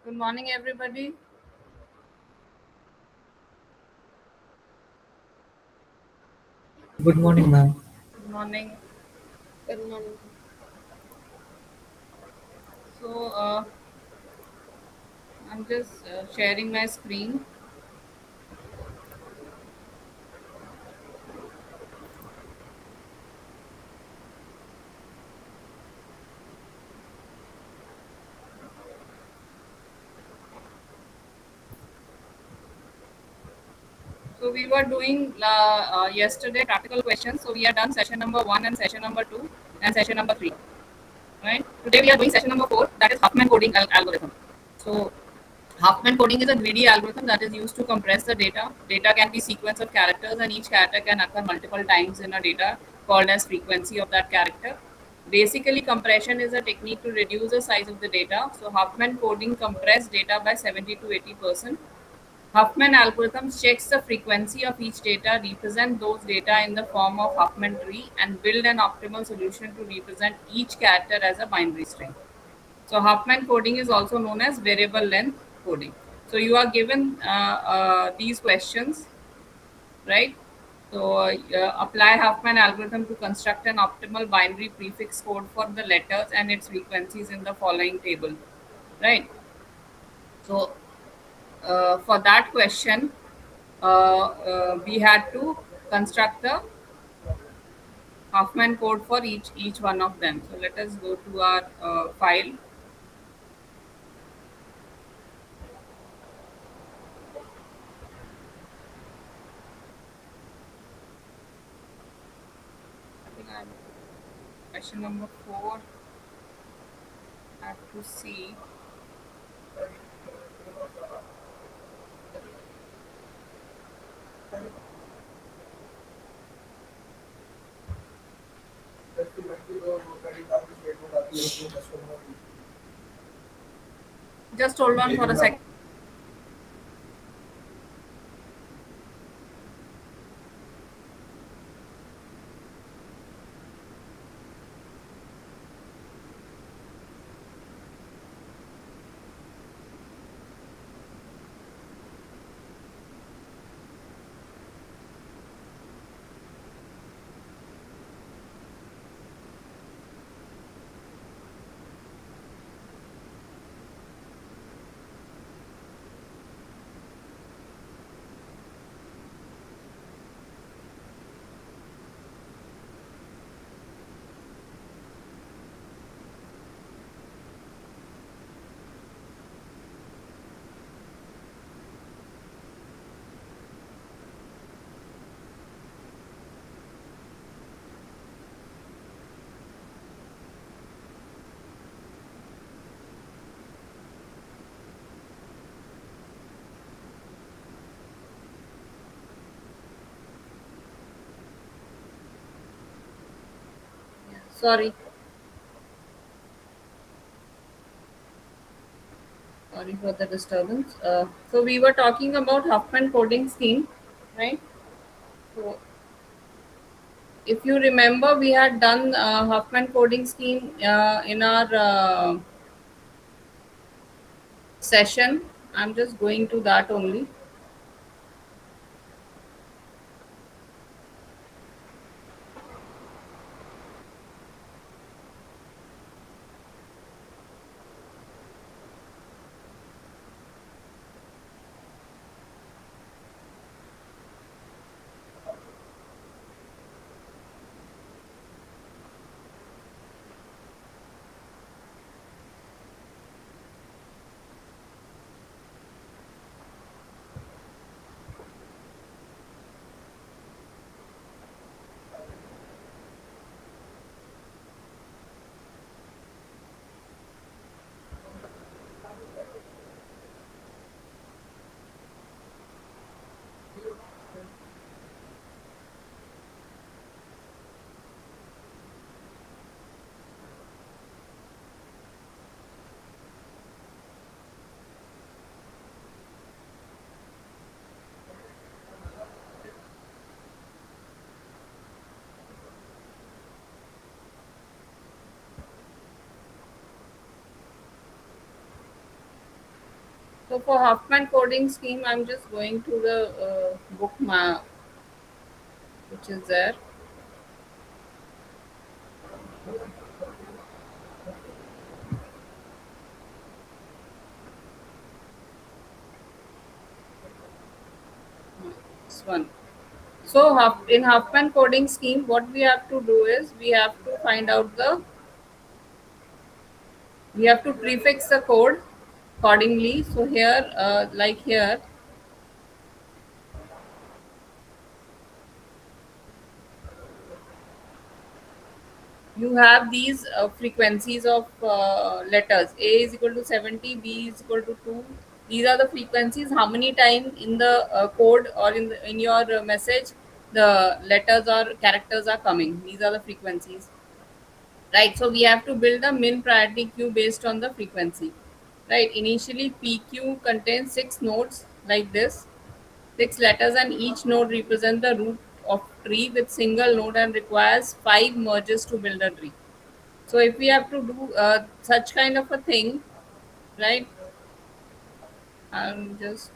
Good morning, everybody. Good morning, ma'am. Good morning. Good morning. So, I'm just sharing my screen. So, we were doing yesterday practical questions. So, we are done session number one and session number two and session number three. Right. Today, we are doing session number four, that is Huffman coding algorithm. So, Huffman coding is a greedy algorithm that is used to compress the data. Data can be sequence of characters, and each character can occur multiple times in a data called as frequency of that character. Basically, compression is a technique to reduce the size of the data. So Huffman coding compress data by 70 to 80%. Huffman algorithms checks the frequency of each data, represent those data in the form of Huffman tree, and build an optimal solution to represent each character as a binary string. So Huffman coding is also known as variable length coding. So you are given these questions, right? So apply Huffman algorithm to construct an optimal binary prefix code for the letters and its frequencies in the following table, right? So for that question, we had to construct the Huffman code for each one of them. So let us go to our file. I think I'm question number four. Have to see. Just hold on for a second. Sorry, sorry for the disturbance. So we were talking about Huffman coding scheme, right? So if you remember, we had done Huffman coding scheme in our session. I'm just going to that only. So for Huffman coding scheme, I'm just going to the book map, which is there. This one. So in Huffman coding scheme, what we have to do is we have to find out we have to prefix the code accordingly. So here, like here, you have these frequencies of letters. A is equal to 70, B is equal to 2. These are the frequencies. How many times in the code or in your message the letters or characters are coming? These are the frequencies, right? So we have to build a min priority queue based on the frequency, right? Initially, PQ contains 6 nodes like this, 6 letters, and each node represents the root of tree with single node and requires 5 merges to build a tree. So if we have to do such kind of a thing, right? I'm just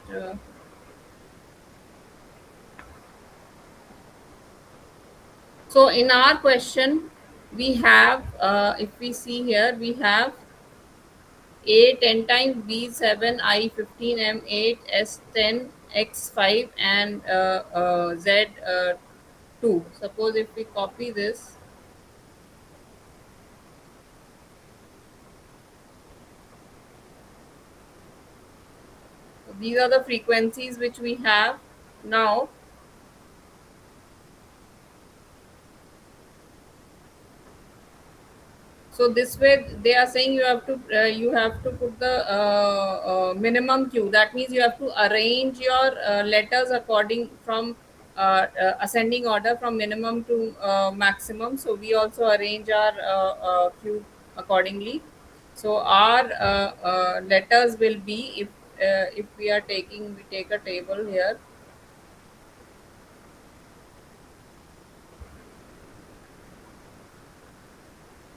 so in our question we have, if we see here, we have A 10 times, B 7, I 15, M 8, S 10, X 5, and Z 2. Suppose if we copy this, these are the frequencies which we have now. So this way they are saying you have to put the minimum queue. That means you have to arrange your letters according from ascending order from minimum to maximum. So we also arrange our queue accordingly. So our letters will be, if we take a table here,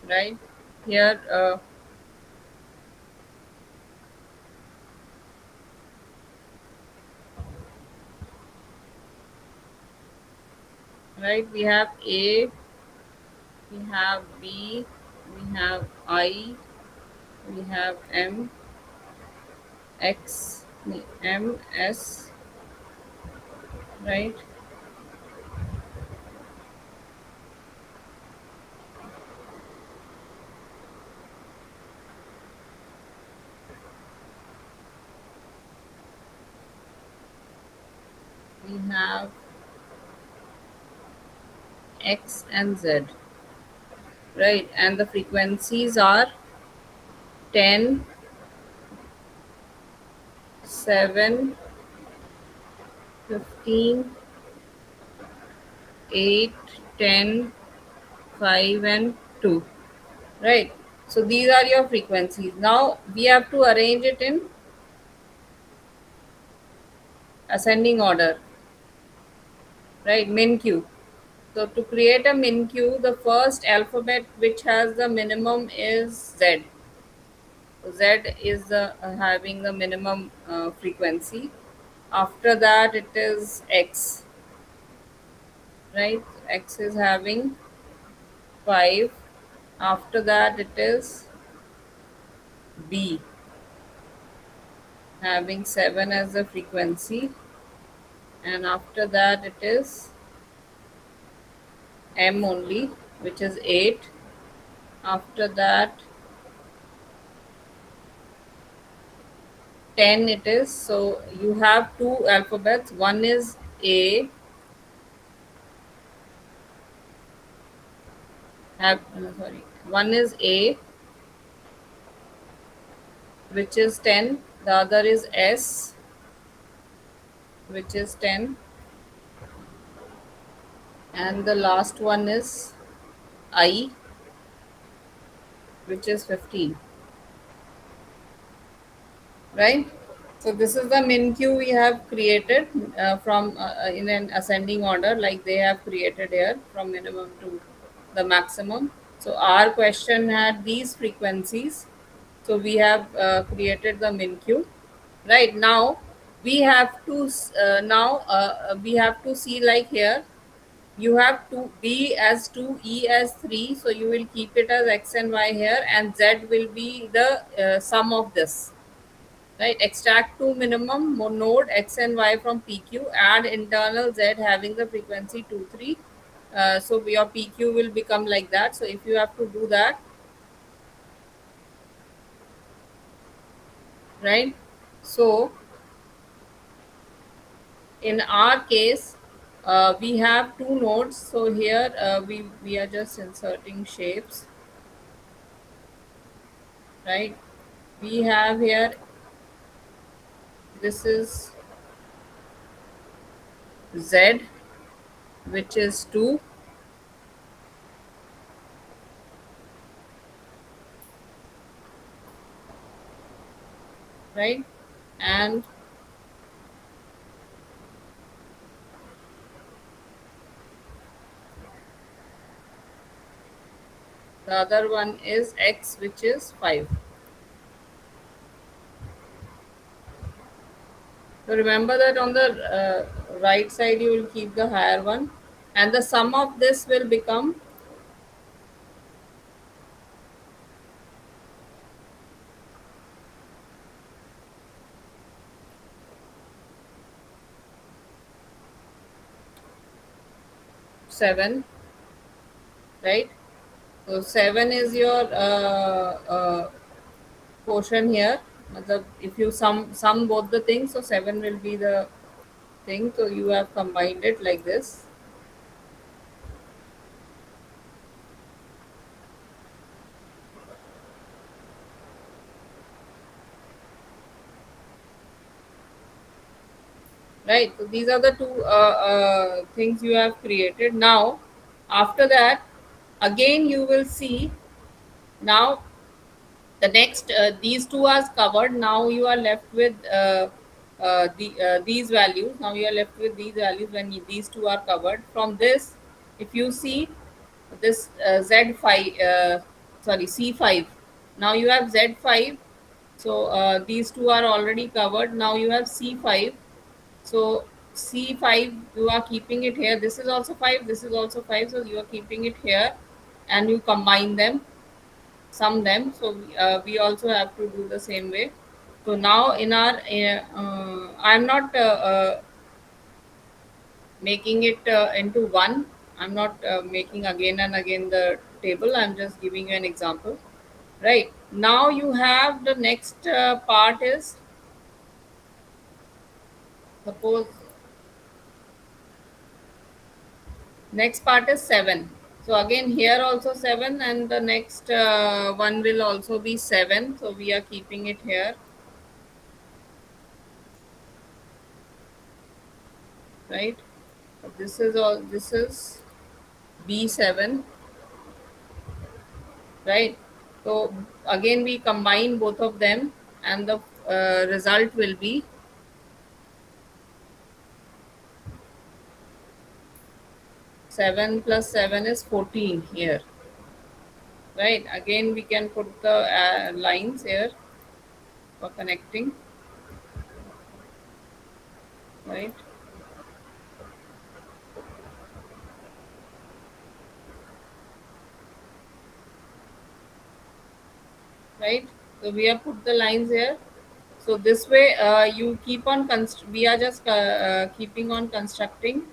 right? Here, right, we have A, we have B, we have I, we have M, X, M, S, right? We have X and Z, right? And the frequencies are 10, 7, 15, 8, 10, 5, and 2, right? So these are your frequencies. Now we have to arrange it in ascending order, right? Min queue. So to create a min queue, the first alphabet which has the minimum is Z. So Z is having the minimum frequency. After that, it is X, right? X is having 5. After that, it is B, having 7 as the frequency. And after that, it is M only, which is 8. After that, 10 it is. So you have two alphabets. One is A, sorry. One is A, which is 10. The other is S, which is 10. And the last one is I, which is 15. Right? So this is the min queue we have created from in an ascending order, like they have created here from minimum to the maximum. So our question had these frequencies. So we have created the min queue. right? Now we have to we have to see, like here you have to b as 2, e as 3, so you will keep it as x and y here, and z will be the sum of this, right? Extract two minimum node x and y from pq, add internal z having the frequency 2 3. So your pq will become like that. So if you have to do that, right? So in our case, we have two nodes. So here we are just inserting shapes, right? We have here, this is z, which is 2, right? And the other one is x, which is 5. So remember that on the right side you will keep the higher one, and the sum of this will become 7, right? So 7 is your portion here. If you sum both the things, so 7 will be the thing. So you have combined it like this, right? So these are the two things you have created. Now after that, again you will see, now the next these two are covered. Now you are left with these values. Now you are left with these values when these two are covered. From this, if you see this z5, sorry, c5, now you have z5. So these two are already covered. Now you have c5. So c5, you are keeping it here. This is also 5, this is also 5, so you are keeping it here, and you combine them, sum them. So we also have to do the same way. So now in our I'm not making it into one. I'm not making again and again the table. I'm just giving you an example. Right now you have the next part is, suppose next part is 7. So again here also 7, and the next one will also be 7. So we are keeping it here, right? This is all, this is b7, right? So again we combine both of them, and the result will be 7 plus 7 is 14 here, right? Again we can put the lines here for connecting, right? Right, so we have put the lines here. So this way you keep on we are just keeping on constructing.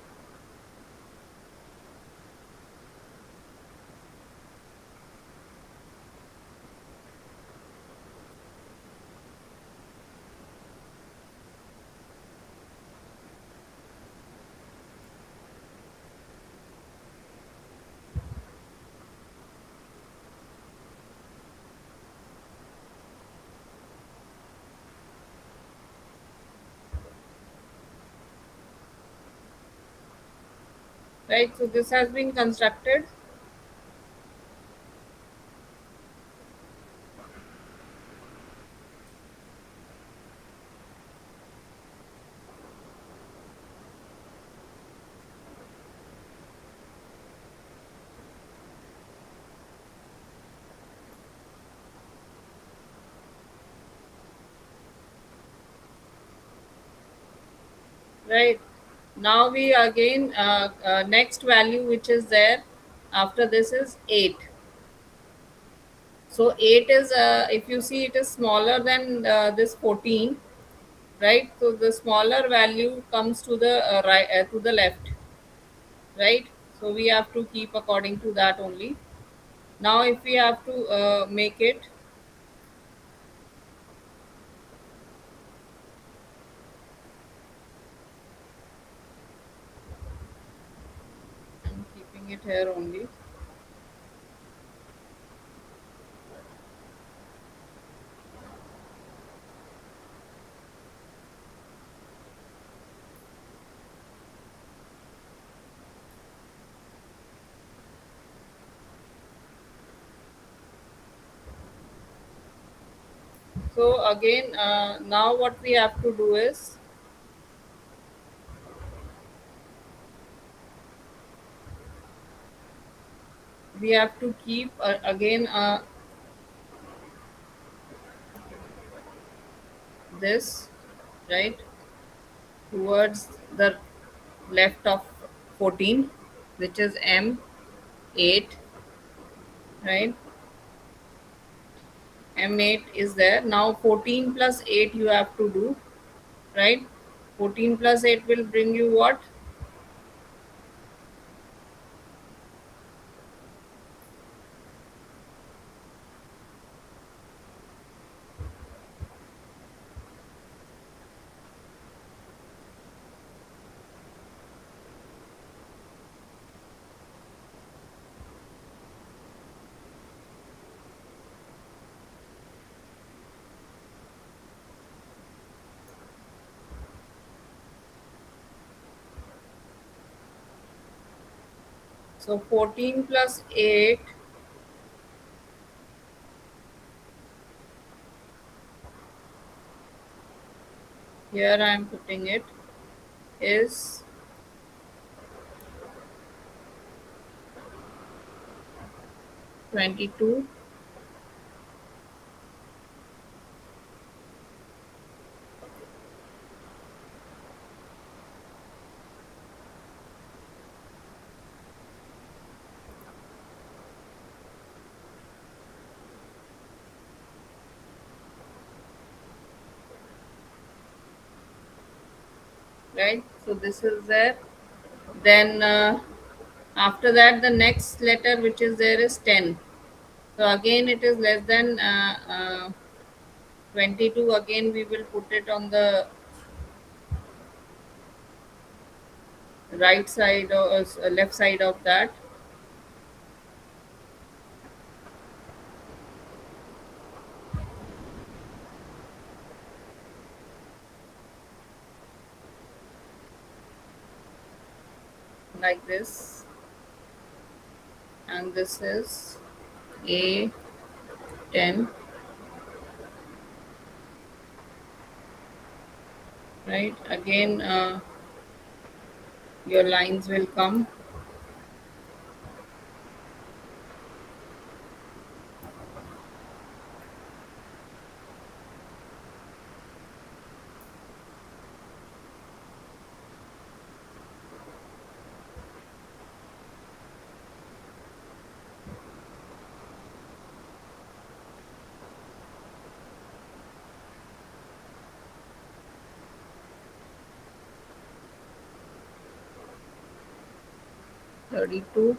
Right, so this has been constructed. right? Now we again next value which is there after this is 8. So 8 is if you see it is smaller than this 14, right? So the smaller value comes to the right to the left, right? So we have to keep according to that only. Now if we have to make it, I'm keeping it here only. So again, now what we have to do is we have to keep again this, right, towards the left of 14, which is M8, right? M8 is there. Now 14 plus 8 you have to do, right? 14 plus 8 will bring you what? So 14 plus 8, here I am putting it, is 22, right? So this is there. Then after that, the next letter which is there is 10. So again, it is less than 22. Again, we will put it on the right side or left side of that, like this. And this is A10, right? Again, your lines will come. Thirty-two.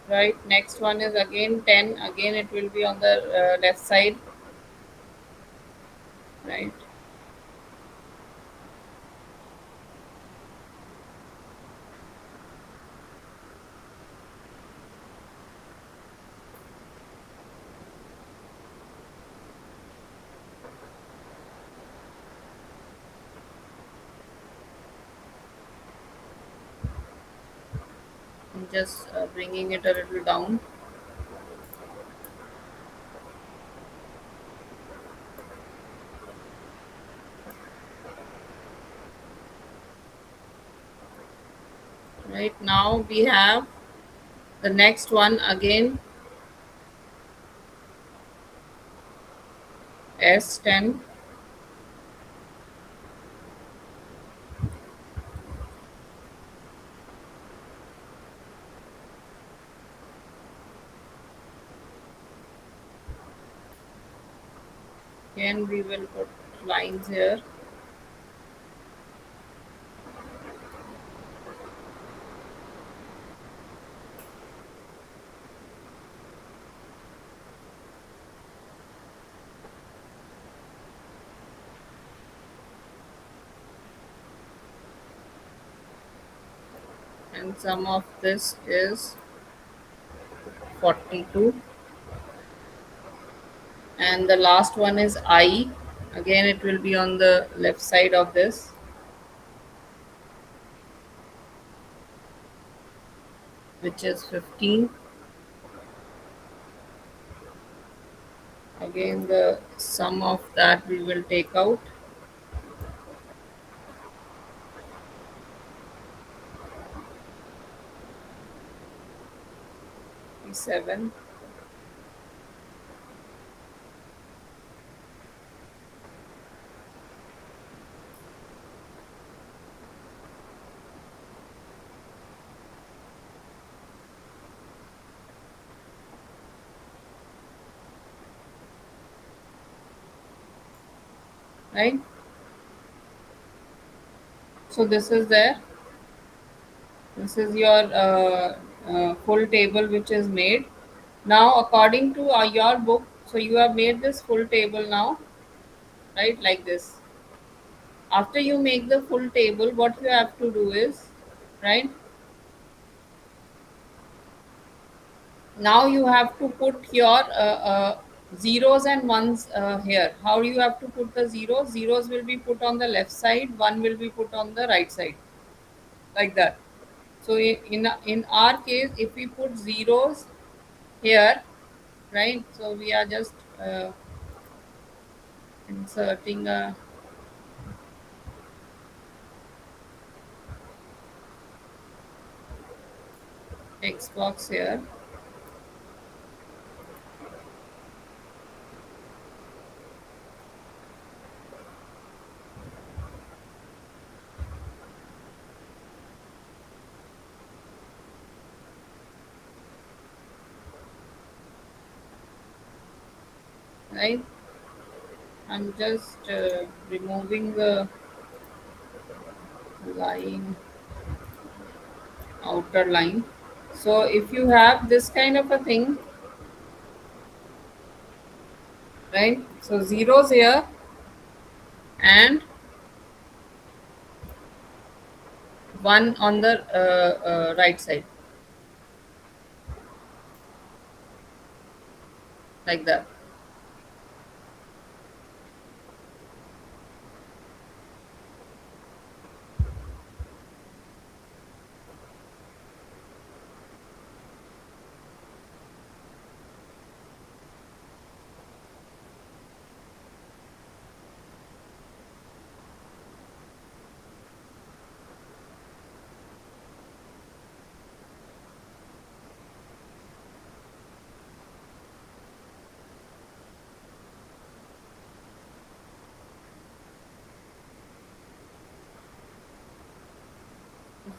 Right, next one is again 10. Again, it will be on the left side, right? I'm just bringing it a little down. Right, now we have the next one again, S10, Again, we will put lines here. And sum of this is 42. And the last one is I. Again, it will be on the left side of this, which is 15. Again, the sum of that we will take out. 7. Right? So this is there. This is your full table which is made. Now, according to your book, so you have made this full table now, right? Like this. After you make the full table, what you have to do is, right? Now you have to put your zeros and ones here. How you have to put the zeros? Zeros will be put on the left side, one will be put on the right side, like that. So in our case, if we put zeros here, right? So we are just inserting a text box here, right? I'm just removing the line, outer line. So if you have this kind of a thing, right? So zeros here and one on the right side, like that.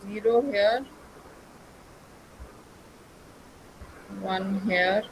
0 here, 1 here,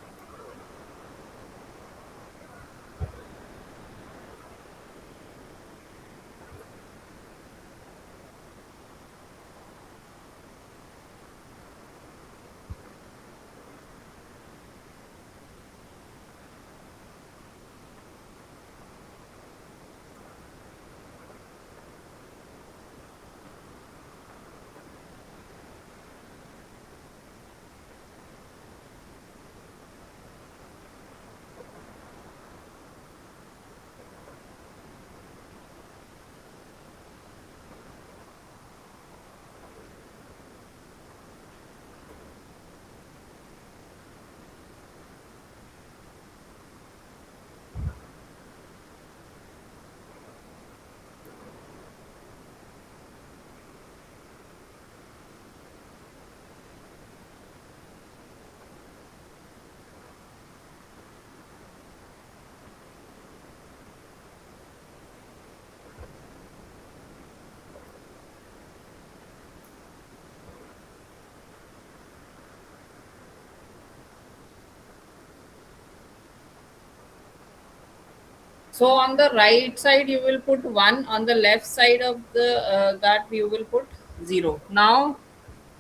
So on the right side you will put 1, on the left side of the that you will put 0. Now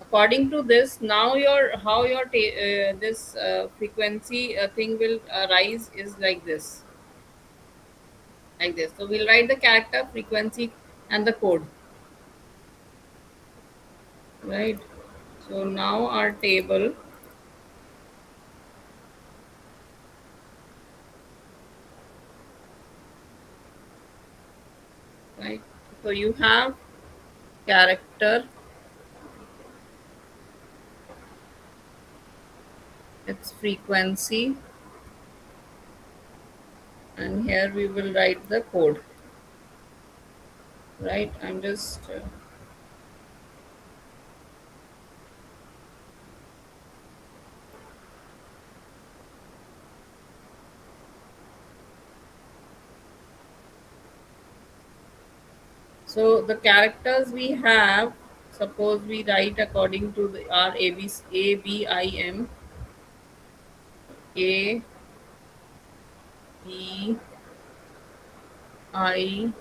according to this, now your how your this frequency thing will rise is like this, like this. So we'll write the character, frequency, and the code, right? So now our table, right? So you have character, its frequency, and here we will write the code, right? I'm just so the characters we have, suppose we write according to our A B I M, A B I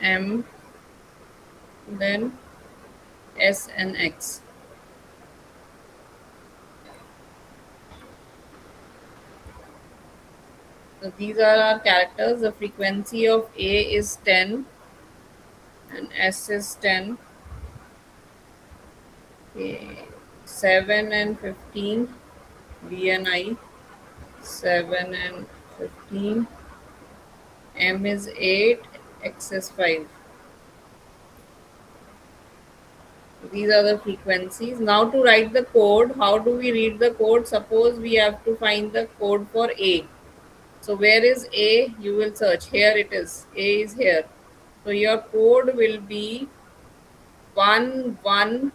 M, then S and X. So these are our characters. The frequency of A is 10 and S is 10. Okay. 7 and 15, B and I, 7 and 15. M is 8, X is 5. These are the frequencies. Now to write the code, how do we read the code? Suppose we have to find the code for A. So where is A? You will search. Here it is. A is here. So your code will be 110,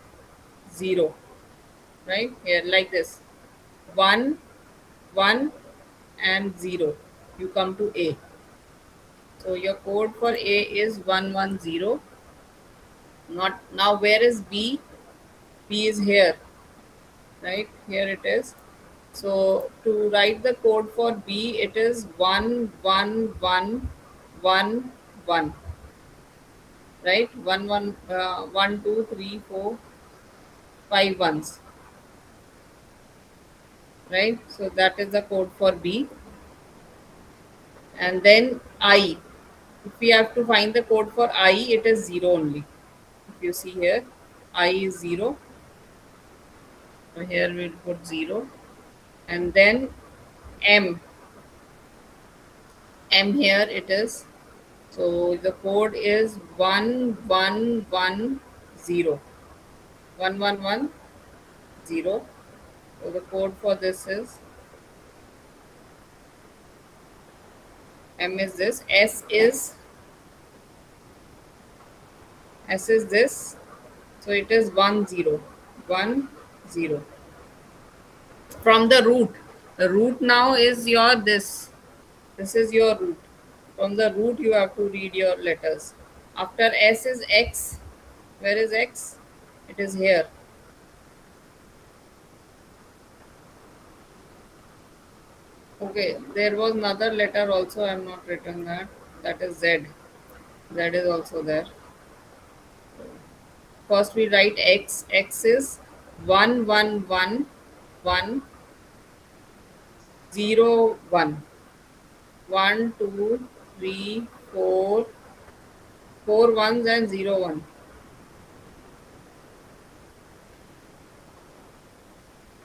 right? Here like this. 1, 1 and 0. You come to A. So your code for A is 110. Not now where is B? B is here, right? Here it is. So to write the code for B, it is 11111, right? 1, 2, 3, 4, 5 ones, right? So that is the code for B. And then I, if we have to find the code for I, it is 0 only. If you see here, I is 0. So here we'll put 0. And then M, M here it is. So the code is 1110. 1110. So the code for this is M is this, S is this. So it is 10. 10. From the root. The root now is your this. This is your root. From the root you have to read your letters. After S is X. Where is X? It is here. Okay, there was another letter also, I am not written that. That is Z. Z is also there. First we write X. X is 1111 0 1. 1 2 3 4 4 ones and 0 1.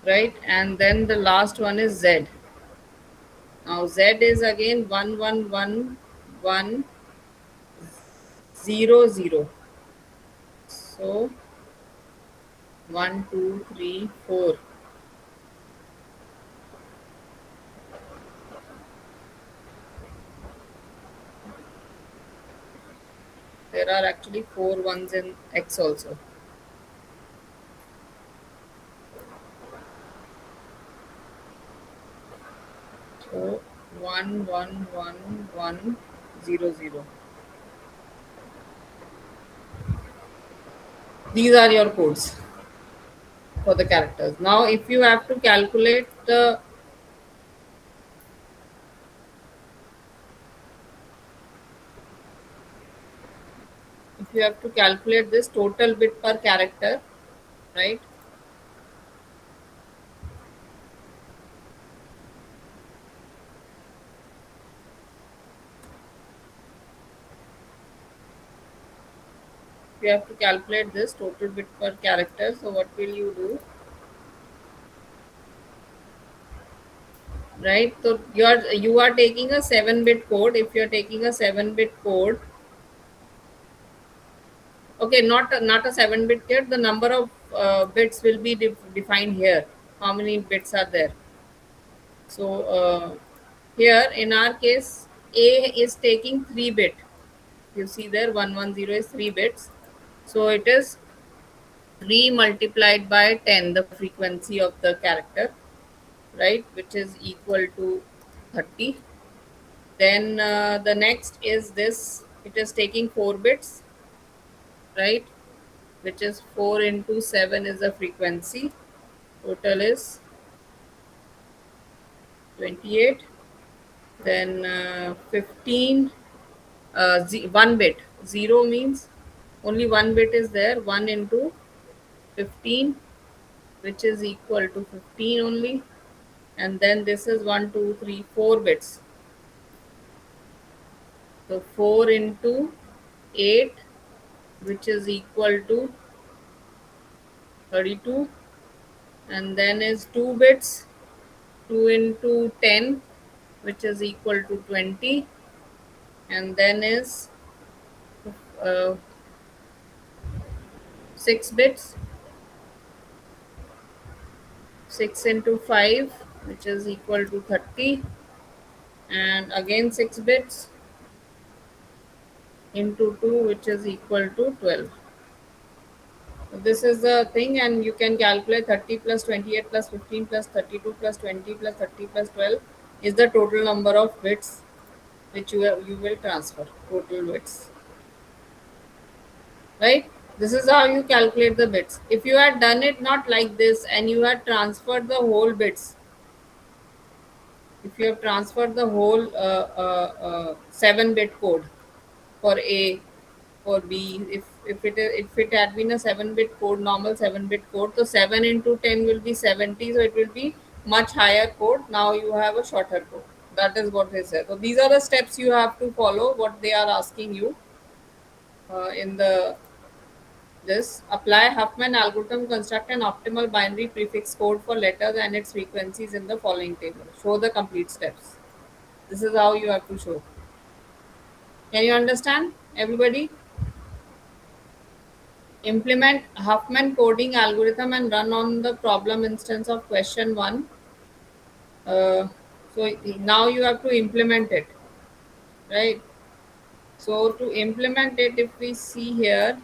Right, and then the last one is Z. Now Z is again 1111 0 0. So 1 2 3 4. There are actually 4 ones in X also. So 1111 0 0. These are your codes for the characters. Now if you have to calculate the if you have to calculate this total bit per character, right? You have to calculate this total bit per character. So what will you do? Right? So you are taking a 7-bit code. If you're taking a 7-bit code, okay, not a 7-bit code. The number of bits will be defined here. How many bits are there? So here in our case, A is taking 3-bit. You see there 110 is 3 bits. So it is 3 multiplied by 10, the frequency of the character, right, which is equal to 30. Then the next is this, it is taking 4 bits, right, which is 4 into 7 is the frequency. Total is 28. Then 15, 1 bit. 0 means only 1 bit is there. 1 into 15, which is equal to 15 only. And then this is 1, 2, 3, 4 bits. So 4 into 8, which is equal to 32. And then is 2 bits. 2 into 10, which is equal to 20. And then is uh, 6 bits. 6 into 5, which is equal to 30. And again 6 bits into 2, which is equal to 12. So this is the thing, and you can calculate 30 plus 28 plus 15 plus 32 plus 20 plus 30 plus 12 is the total number of bits which you will transfer, total bits, right? This is how you calculate the bits. If you had done it not like this and you had transferred the whole bits, if you have transferred the whole 7-bit code for A, for B, if it had been a 7-bit code, normal 7-bit code, so 7 into 10 will be 70, so it will be much higher code. Now you have a shorter code. That is what they said. So these are the steps you have to follow. What they are asking you in the this apply Huffman algorithm, construct an optimal binary prefix code for letters and its frequencies in the following table. Show the complete steps. This is how you have to show. Can you understand, everybody? Implement Huffman coding algorithm and run on the problem instance of question 1. So now you have to implement it, right? So to implement it, if we see here,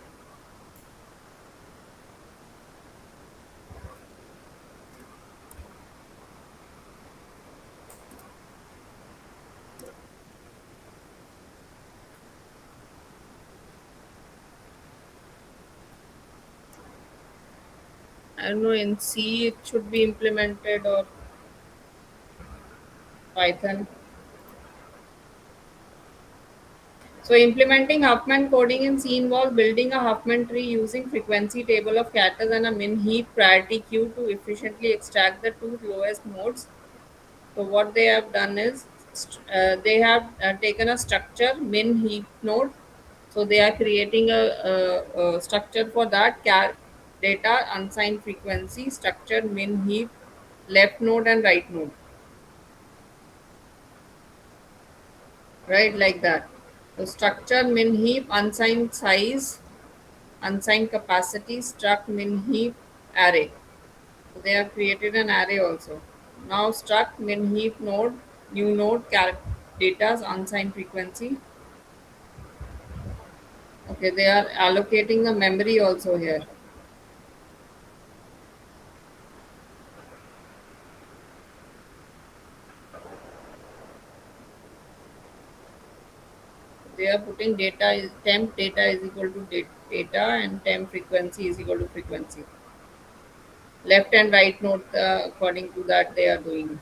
I don't know, in C it should be implemented, or Python. So implementing Huffman coding in C involves building a Huffman tree using frequency table of characters and a min heap priority queue to efficiently extract the two lowest nodes. So what they have done is they have taken a structure min heap node. So they are creating a structure for that data unsigned frequency structure min heap left node and right node, right, like that. So structure min heap unsigned size unsigned capacity struct min heap array. So they have created an array also. Now struct min heap node new node data's unsigned frequency. Okay, they are allocating a memory also here. They are putting data is temp data is equal to data and temp frequency is equal to frequency. Left and right node according to that they are doing.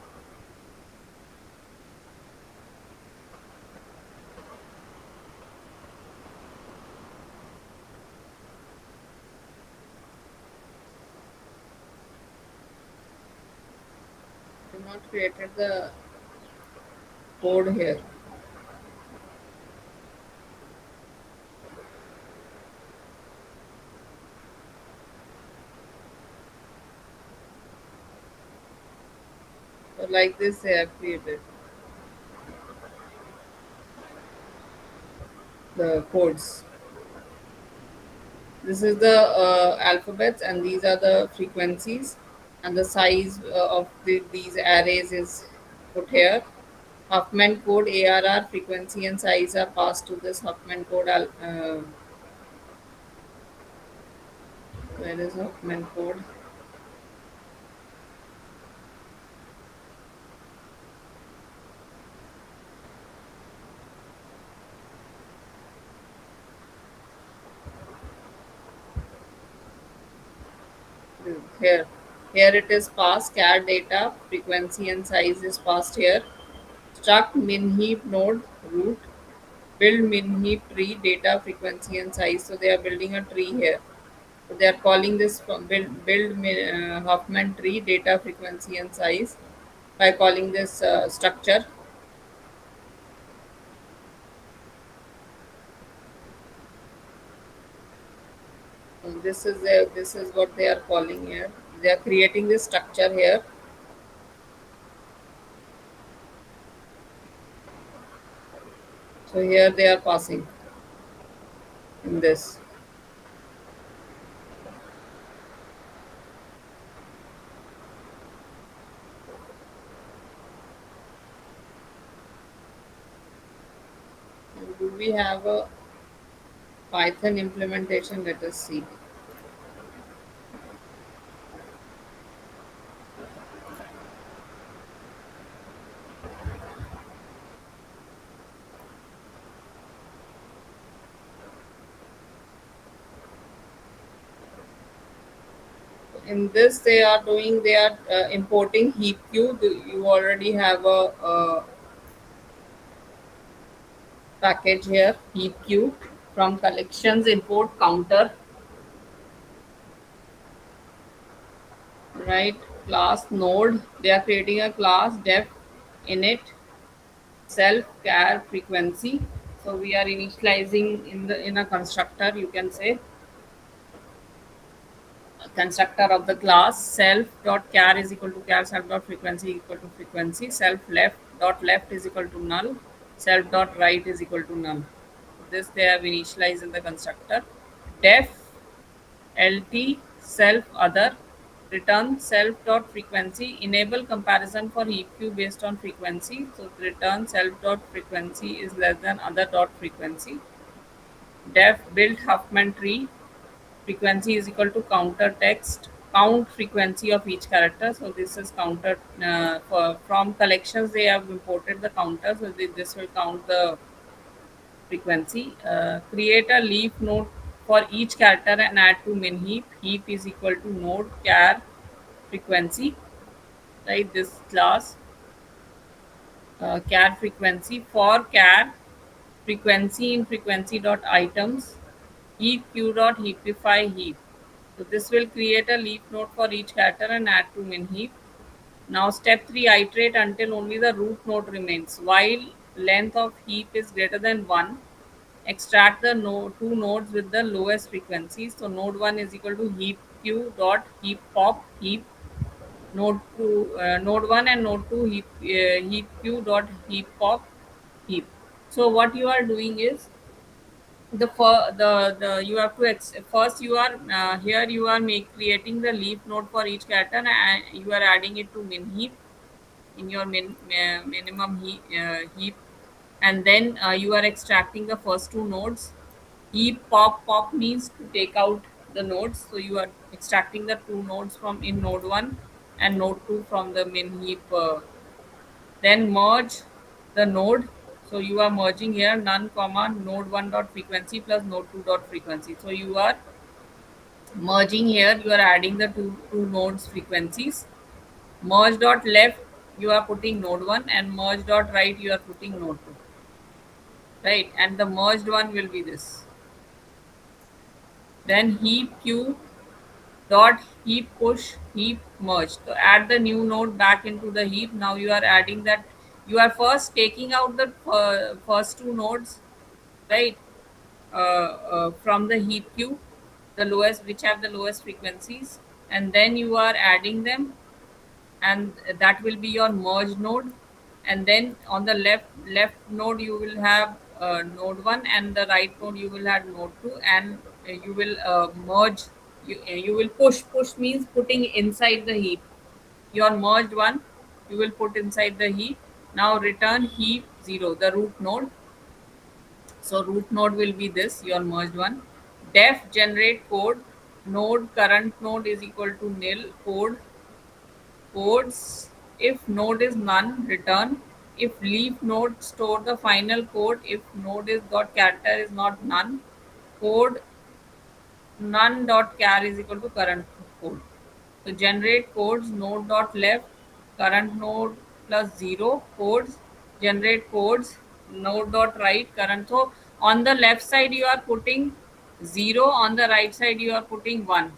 not created the code here. So like this they have created the codes. This is the alphabets and these are the frequencies, and the size of these arrays is put here. Huffman code ARR frequency and size are passed to this Huffman code. Where is Huffman code? Here. Here it is passed. Char data frequency and size is passed here. Struct min heap node root. Build min heap tree data frequency and size. So they are building a tree here. So they are calling this Huffman tree data frequency and size by calling this structure. And this is what they are calling here. They are creating this structure here. So here they are passing in this. And do we have a Python implementation? Let us see. In this they are importing heapq. You already have a package here, heapq, from collections import counter, right? Class node, they are creating a class def init self char frequency. So we are initializing in a constructor, you can say, constructor of the class self dot char is equal to char self dot frequency equal to frequency, self left dot left is equal to null, self dot right is equal to null. This they have initialized in the constructor. Def lt self other return self dot frequency, enable comparison for heap queue based on frequency. So return self dot frequency is less than other dot frequency. Def build Huffman tree, frequency is equal to counter text count frequency of each character. So this is counter from collections they have imported the counter, so this will count the frequency. Create a leaf node for each character and add to min heap. Heap is equal to node char frequency, right? This class char frequency for char frequency in frequency dot items heap q dot heapify heap. So this will create a leaf node for each character and add to min heap. Now step 3, iterate until only the root node remains. While length of heap is greater than 1, extract the two nodes with the lowest frequency. So node 1 is equal to heap q dot heap pop heap. Node 1 and node 2 heap q dot heap pop heap. So what you are doing is the you have to first you are here you are creating the leaf node for each character and you are adding it to min heap in your minimum heap, and then you are extracting the first two nodes. Heap pop means to take out the nodes, so you are extracting the two nodes from in node 1 and node 2 from the min heap. Then merge the node, so you are merging here none comma node 1 dot frequency plus node 2 dot frequency. So you are merging here, you are adding the two nodes frequencies. Merge dot left you are putting node 1 and merge dot right you are putting node 2, right? And the merged one will be this. Then heap q dot heap push heap merged. So add the new node back into the heap. Now you are adding that. You are first taking out the first two nodes, right, from the heap queue, the lowest, which have the lowest frequencies, and then you are adding them, and that will be your merge node. And then on the left node you will have node 1, and the right node you will have node 2, and you will merge. You will push means putting inside the heap. Your merged one you will put inside the heap. Now return heap 0, the root node. So root node will be this, your merged one. Def generate code, node current node is equal to nil, codes. If node is none, return. If leaf node, store the final code. If node is dot character is not none, code none dot char is equal to current code. So generate codes, node dot left, current node plus 0, codes, generate codes, node dot right, current. So on the left side you are putting 0, on the right side you are putting 1.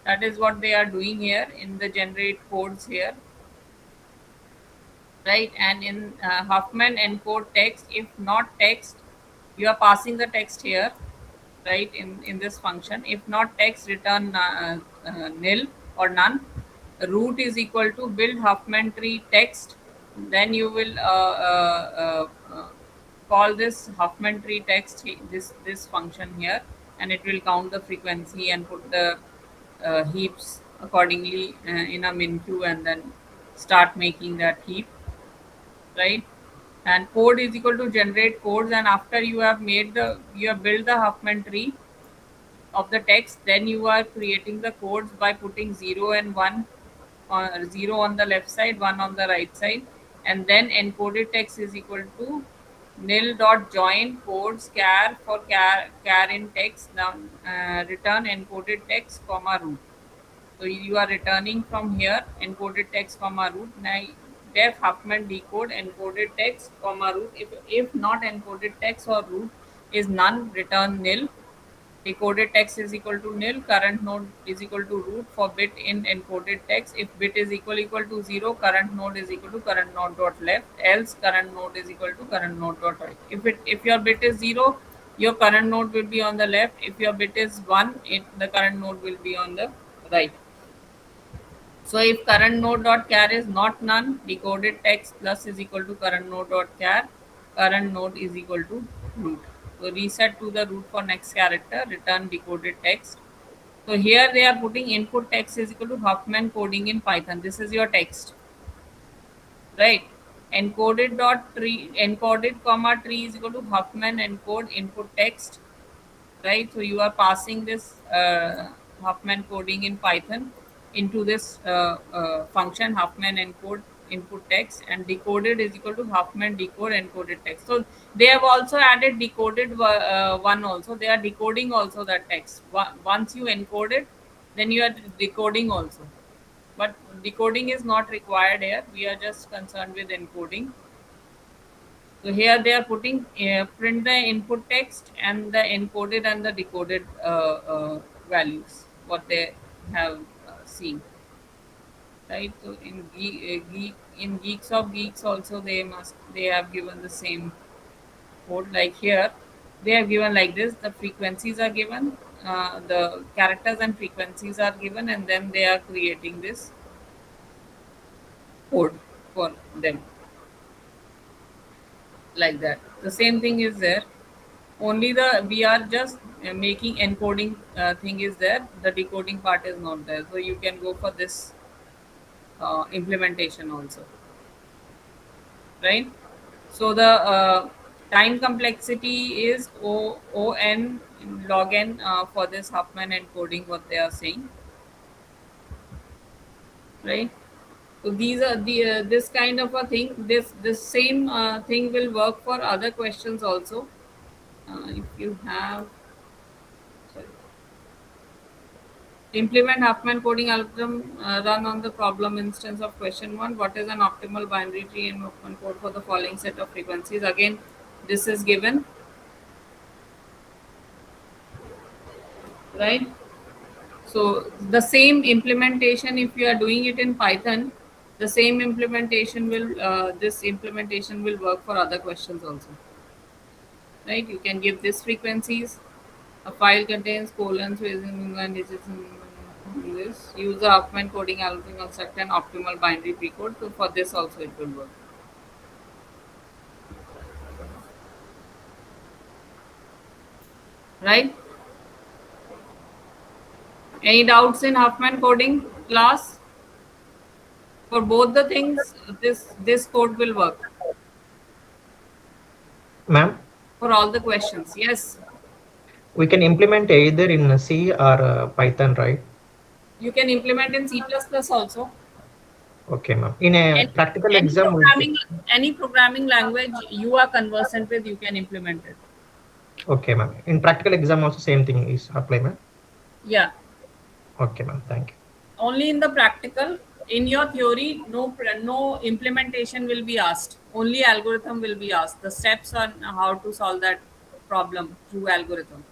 That is what they are doing here in the generate codes here, right? And in Huffman encode text, if not text, you are passing the text here, right, in this function. If not text, return nil or none. Root is equal to build Huffman tree text. Then you will call this Huffman tree text, this function here, and it will count the frequency and put the heaps accordingly in a min queue, and then start making that heap, right? And code is equal to generate codes, and after you have built the Huffman tree of the text, then you are creating the codes by putting 0 and 1, 0 on the left side, 1 on the right side, and then encoded text is equal to nil dot join codes char for char in text. Now return encoded text comma root. So you are returning from here encoded text comma root. Now def Huffman decode encoded text comma root. If not encoded text or root is none, return nil. Decoded text is equal to nil. Current node is equal to root for bit in encoded text. If bit is equal to 0, current node is equal to current node dot left. Else current node is equal to current node dot right. If your bit is 0, your current node will be on the left. If your bit is 1, the current node will be on the right. So if current node dot char is not none, decoded text plus is equal to current node dot char, current node is equal to root. So reset to the root for next character, return decoded text. So here they are putting input text is equal to Huffman coding in Python. This is your text, right? Encoded dot tree, encoded comma tree is equal to Huffman encode input text, right? So you are passing this Huffman coding in Python into this function Huffman encode input text, and decoded is equal to Huffman decode encoded text. So they have also added decoded one also. They are decoding also that text. Once you encode it, then you are decoding also. But decoding is not required here. We are just concerned with encoding. So here they are putting print the input text and the encoded and the decoded values what they have seen, right? So in Geeks of Geeks also they have given the same code. Like here they have given like this: the frequencies are given, the characters and frequencies are given, and then they are creating this code for them, like that. The same thing is there, only the we are just making encoding thing is there, the decoding part is not there. So you can go for this implementation also, right? So the time complexity is on log n for this Huffman encoding, what they are saying, right? So these are the this kind of a thing. This same thing will work for other questions also. If you have, sorry. Implement Huffman coding algorithm, run on the problem instance of question 1. What is an optimal binary tree in Huffman code for the following set of frequencies? Again, this is given, right? So the same implementation, if you are doing it in Python, the same implementation will this implementation will work for other questions also, right? You can give this frequencies. A file contains colons and digits in this. Use the Huffman coding algorithm construct an optimal binary tree code. So for this also it will work, right? Any doubts in Huffman coding class? For both the things, this code will work Ma'am, for all the questions. Yes, we can implement either in C or Python, right? you can implement in C++ also. Okay, ma'am. In a Any, practical any exam, programming any programming language you are conversant with, you can implement it. okay, ma'am. In practical exam also same thing is apply, ma'am. Yeah, Okay, ma'am. Thank you. only in the practical. In your theory, no implementation will be asked. Only algorithm will be asked. The steps on how to solve that problem through algorithm.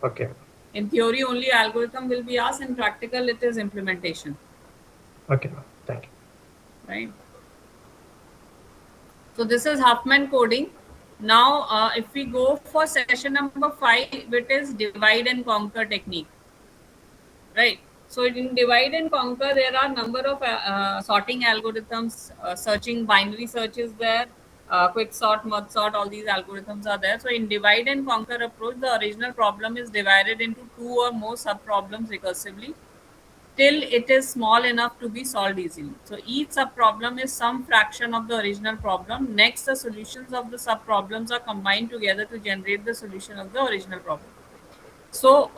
Okay, ma'am. In theory, only algorithm will be asked. In practical, it is implementation, Okay, ma'am. Thank you. right? So this is Huffman coding. Now, if we go for session number 5, it is divide and conquer technique, right? So in divide and conquer, there are number of sorting algorithms, searching binary search is there, quick sort, merge sort, all these algorithms are there. So in divide and conquer approach, the original problem is divided into 2 or more sub problems recursively till it is small enough to be solved easily. So each sub problem is some fraction of the original problem. Next, the solutions of the sub problems are combined together to generate the solution of the original problem. So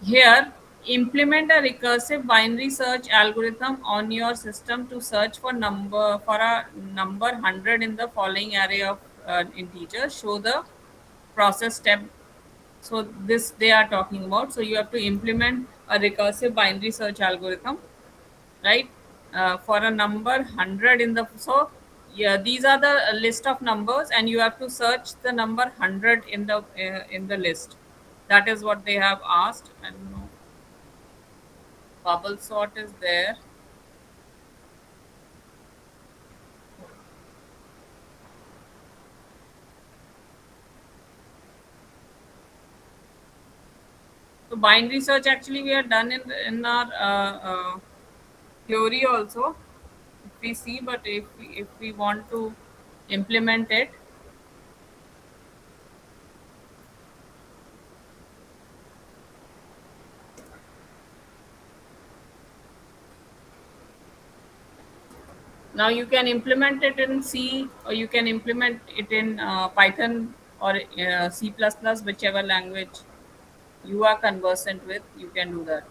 here, implement a recursive binary search algorithm on your system to search for a number 100 in the following array of integers. Show the process step. So this they are talking about. So you have to implement a recursive binary search algorithm, right? For a number 100 in the, so yeah, these are the list of numbers, and you have to search the number 100 in the list. That is what they have asked. I don't know. Bubble sort is there. So binary search actually we are done in our theory also, if we see, but if we want to implement it, now you can implement it in C, or you can implement it in Python or C++, whichever language you are conversant with, you can do that.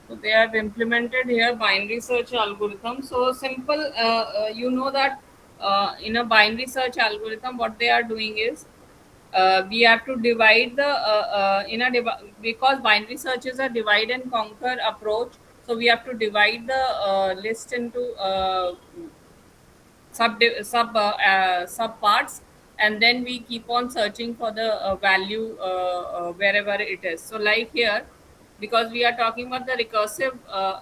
So they have implemented here binary search algorithm. So simple, you know that in a binary search algorithm, what they are doing is we have to divide the because binary search is a divide and conquer approach. So we have to divide the list into sub parts, and then we keep on searching for the value wherever it is. So like here, because we are talking about the recursive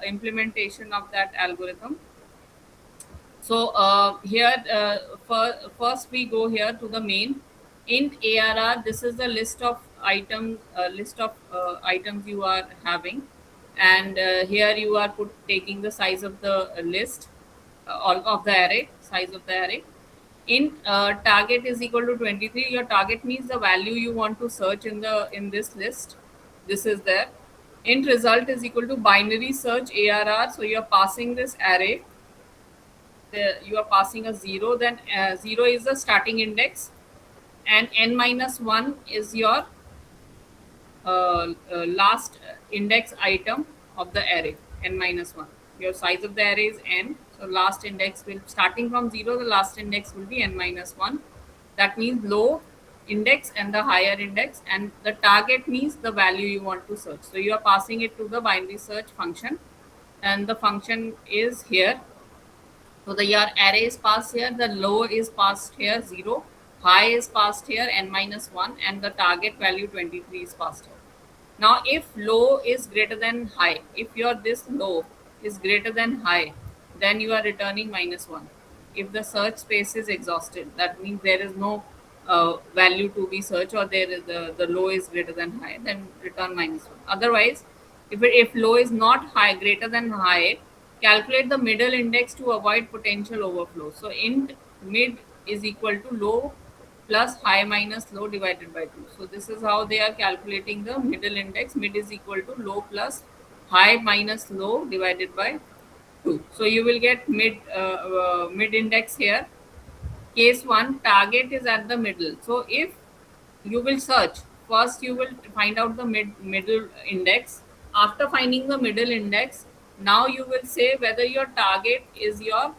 implementation of that algorithm, so here first we go here to the main int ARR. This is the list of items you are having, and here you are taking the size of the list, all of the array, size of the array. Int target is equal to 23. Your target means the value you want to search in this list. This is there. Int result is equal to binary search ARR. So you're passing this array you are passing a 0, then 0 is the starting index, and n minus 1 is your last index item of the array, n minus 1. Your size of the array is n, so last index will, starting from 0, the last index will be n minus 1. That means low index and the higher index, and the target means the value you want to search. So you are passing it to the binary search function, and the function is here. So the your array is passed here, the low is passed here 0, high is passed here n minus 1, and the target value 23 is passed here. Now if low is greater than high, if your this low is greater than high, then you are returning -1. If the search space is exhausted, that means there is no value to be searched, or there is the low is greater than high, then return -1. Otherwise, if low is not high, greater than high, calculate the middle index to avoid potential overflow. So int mid is equal to low plus high minus low divided by 2. So this is how they are calculating the middle index. Mid is equal to low plus high minus low divided by 2. So you will get mid index here. Case 1, target is at the middle. So if you will search, first you will find out the middle index. After finding the middle index, now you will say whether your target is your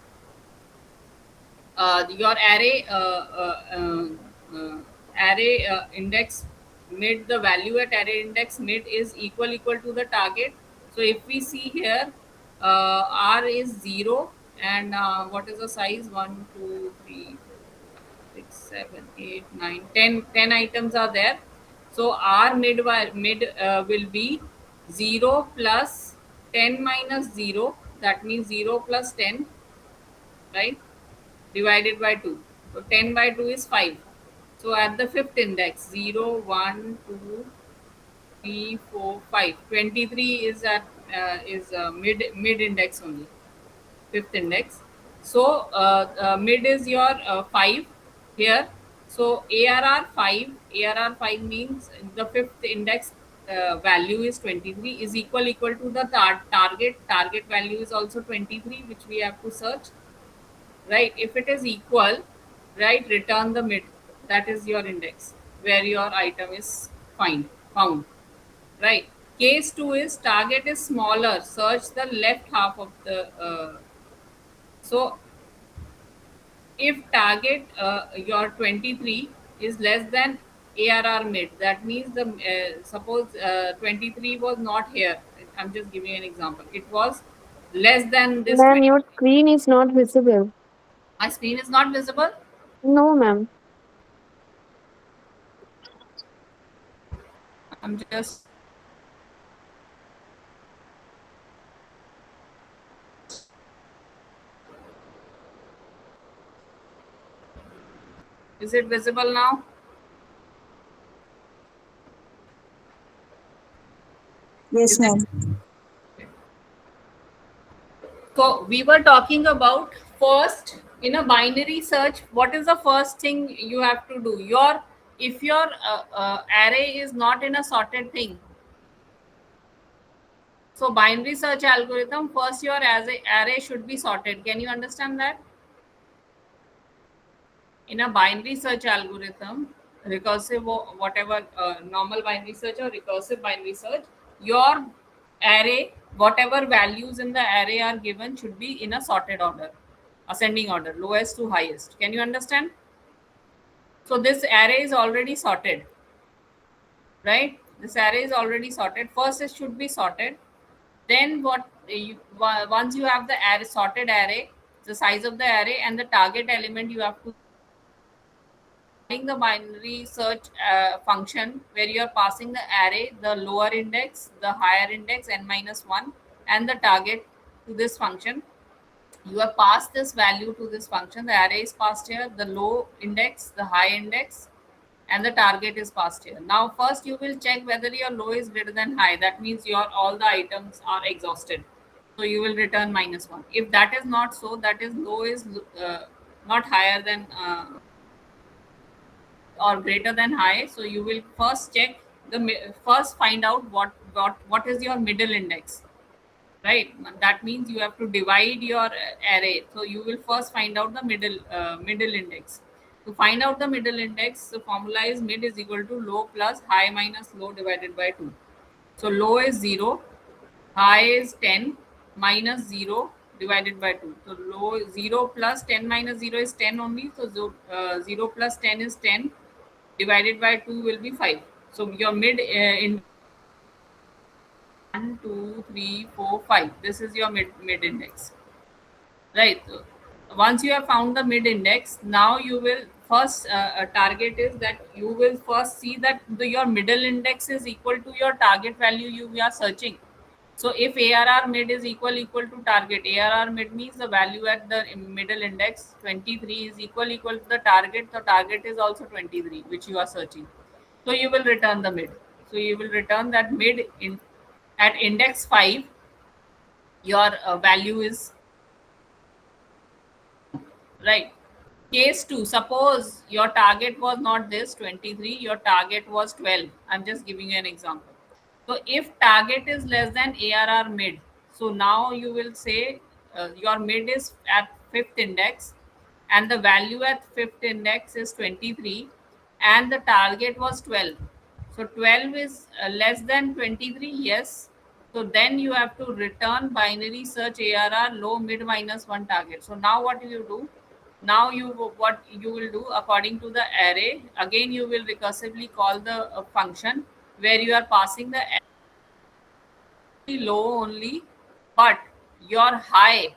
array index mid, the value at array index mid is equal to the target. So if we see here, r is 0, and what is the size? 1 2 3 6 7 8 9 10 items are there. So r mid will be 0 plus 10 minus 0, that means 0 plus 10, right, divided by 2. So 10 by 2 is 5. So at the fifth index, 0 1 2 3 4 5, 23 is at mid index only, fifth index. So mid is your 5 here. So ARR 5 means the fifth index value is 23, is equal to the target value is also 23, which we have to search, right? If it is equal, right, return the mid, that is your index where your item is found, right? Case 2 is target is smaller, search the left half of the so if target your 23 is less than ARR mid, that means the suppose 23 was not here. I'm just giving you an example. It was less than this. Ma'am, your screen is not visible. My screen is not visible. No, ma'am. I'm just is it visible now? Yes, Is it- ma'am. So we were talking about first in a binary search. What is the first thing you have to do? If your array is not in a sorted thing, so binary search algorithm, first your array should be sorted. Can you understand that? In a binary search algorithm, recursive or whatever, normal binary search or recursive binary search, your array, whatever values in the array are given, should be in a sorted order, ascending order, lowest to highest. Can you understand? So this array is already sorted, right? This array is already sorted. First it should be sorted. Then once you have the array, sorted array, the size of the array and the target element, you have to the binary search function where you are passing the array, the lower index, the higher index n minus 1, and the target to this function. You have passed this value to this function. The array is passed here, the low index, the high index, and the target is passed here. Now first you will check whether your low is greater than high. That means your all the items are exhausted. So you will return -1. If that is not so, that is low is not higher than or greater than high, so you will first check first find out what is your middle index, right? That means you have to divide your array. So you will first find out the middle index. To find out the middle index, the formula is mid is equal to low plus high minus low divided by 2. So low is 0, high is 10, minus 0 divided by 2. So low 0 plus 10 minus 0 is 10 only. So 0 plus 10 is 10, divided by 2 will be 5. So your mid in 1, 2, 3, 4, 5. This is your mid index, right? So once you have found the mid index, now you will first target is that you will first see that your middle index is equal to your target value you are searching. So if ARR mid is equal to target, ARR mid means the value at the middle index 23 is equal to the target. The target is also 23, which you are searching. So you will return the mid. So you will return that mid in at index 5. Your value is right. Case 2, suppose your target was not this 23, your target was 12. I'm just giving you an example. So if target is less than ARR mid, so now you will say your mid is at fifth index and the value at fifth index is 23 and the target was 12. So 12 is less than 23, yes. So then you have to return binary search ARR low mid minus 1 target. So now what do you do? Now what you will do according to the array, again you will recursively call the function where you are passing the low only, but your high,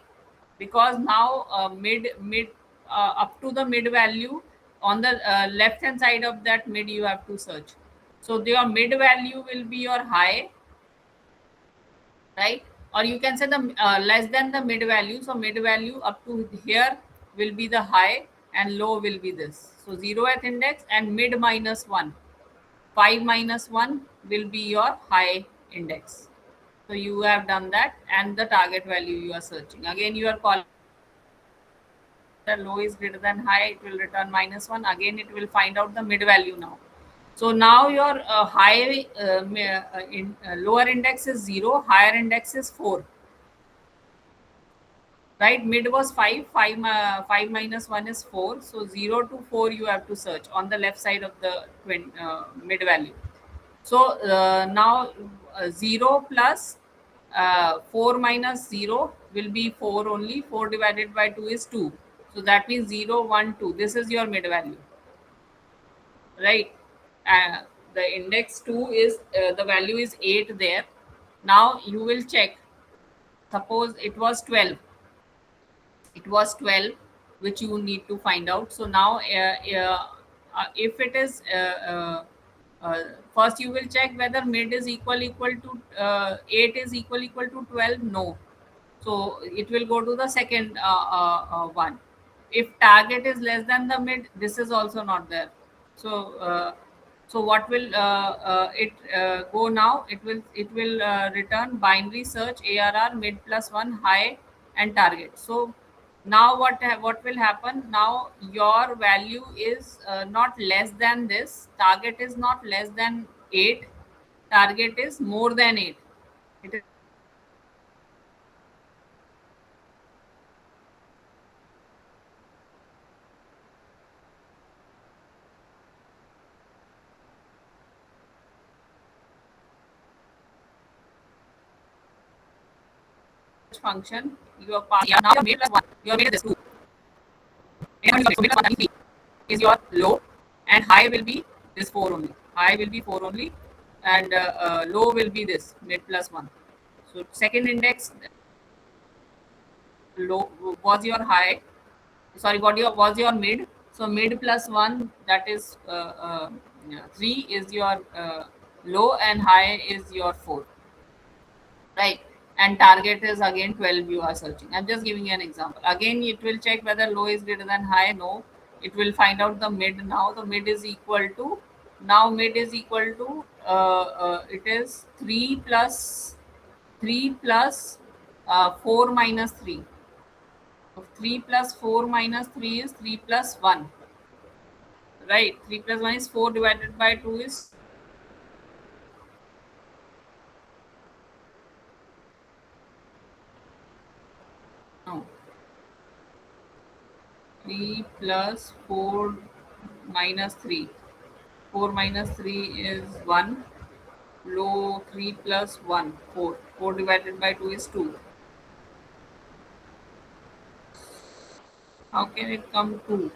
because now mid up to the mid value on the left hand side of that mid you have to search. So your mid value will be your high, right? Or you can say the less than the mid value. So mid value up to here will be the high and low will be this. So 0th index and mid minus 1. 5 minus 1 will be your high index. So you have done that and the target value you are searching. Again, you are calling the low is greater than high, it will return minus 1. Again, it will find out the mid value now. So now your lower index is 0, higher index is 4. Right, mid was 5, 5 minus 1 is 4. So 0 to 4 you have to search on the left side of the mid value. So now 0 plus 4 minus 0 will be 4 only. 4 divided by 2 is 2. So that means 0, 1, 2. This is your mid value, right? The index 2 is, the value is 8 there. Now you will check. Suppose it was 12. It was 12, which you need to find out. So now if it is first you will check whether mid is equal to 8 is equal to 12. No. So it will go to the second one. If target is less than the mid, this is also not there. So so what will it go now? It will return binary search ARR mid plus 1 high and target. So now what will happen? Now your value is not less than this. Target is not less than 8. Target is more than 8. It is function. You are passing now your mid plus 1. Your mid is 2. So mid plus 1 3 is your low and high will be this 4 only. High will be 4 only and low will be this mid plus 1. So second index low was your high. Sorry, was your mid. So mid plus 1, that is 3 is your low and high is your 4, right? And target is again 12 you are searching. I'm just giving you an example. Again, it will check whether low is greater than high. No. It will find out the mid. Now the mid is equal to, it is 3 plus 4 minus 3. So 3 plus 4 minus 3 is 3 plus 1. Right? 3 plus 1 is 4 divided by 2 is 2. No. 3 plus 4 minus 3. 4 minus 3 is 1. Low 3 plus 1, 4. 4 divided by 2 is 2. How can it come 2?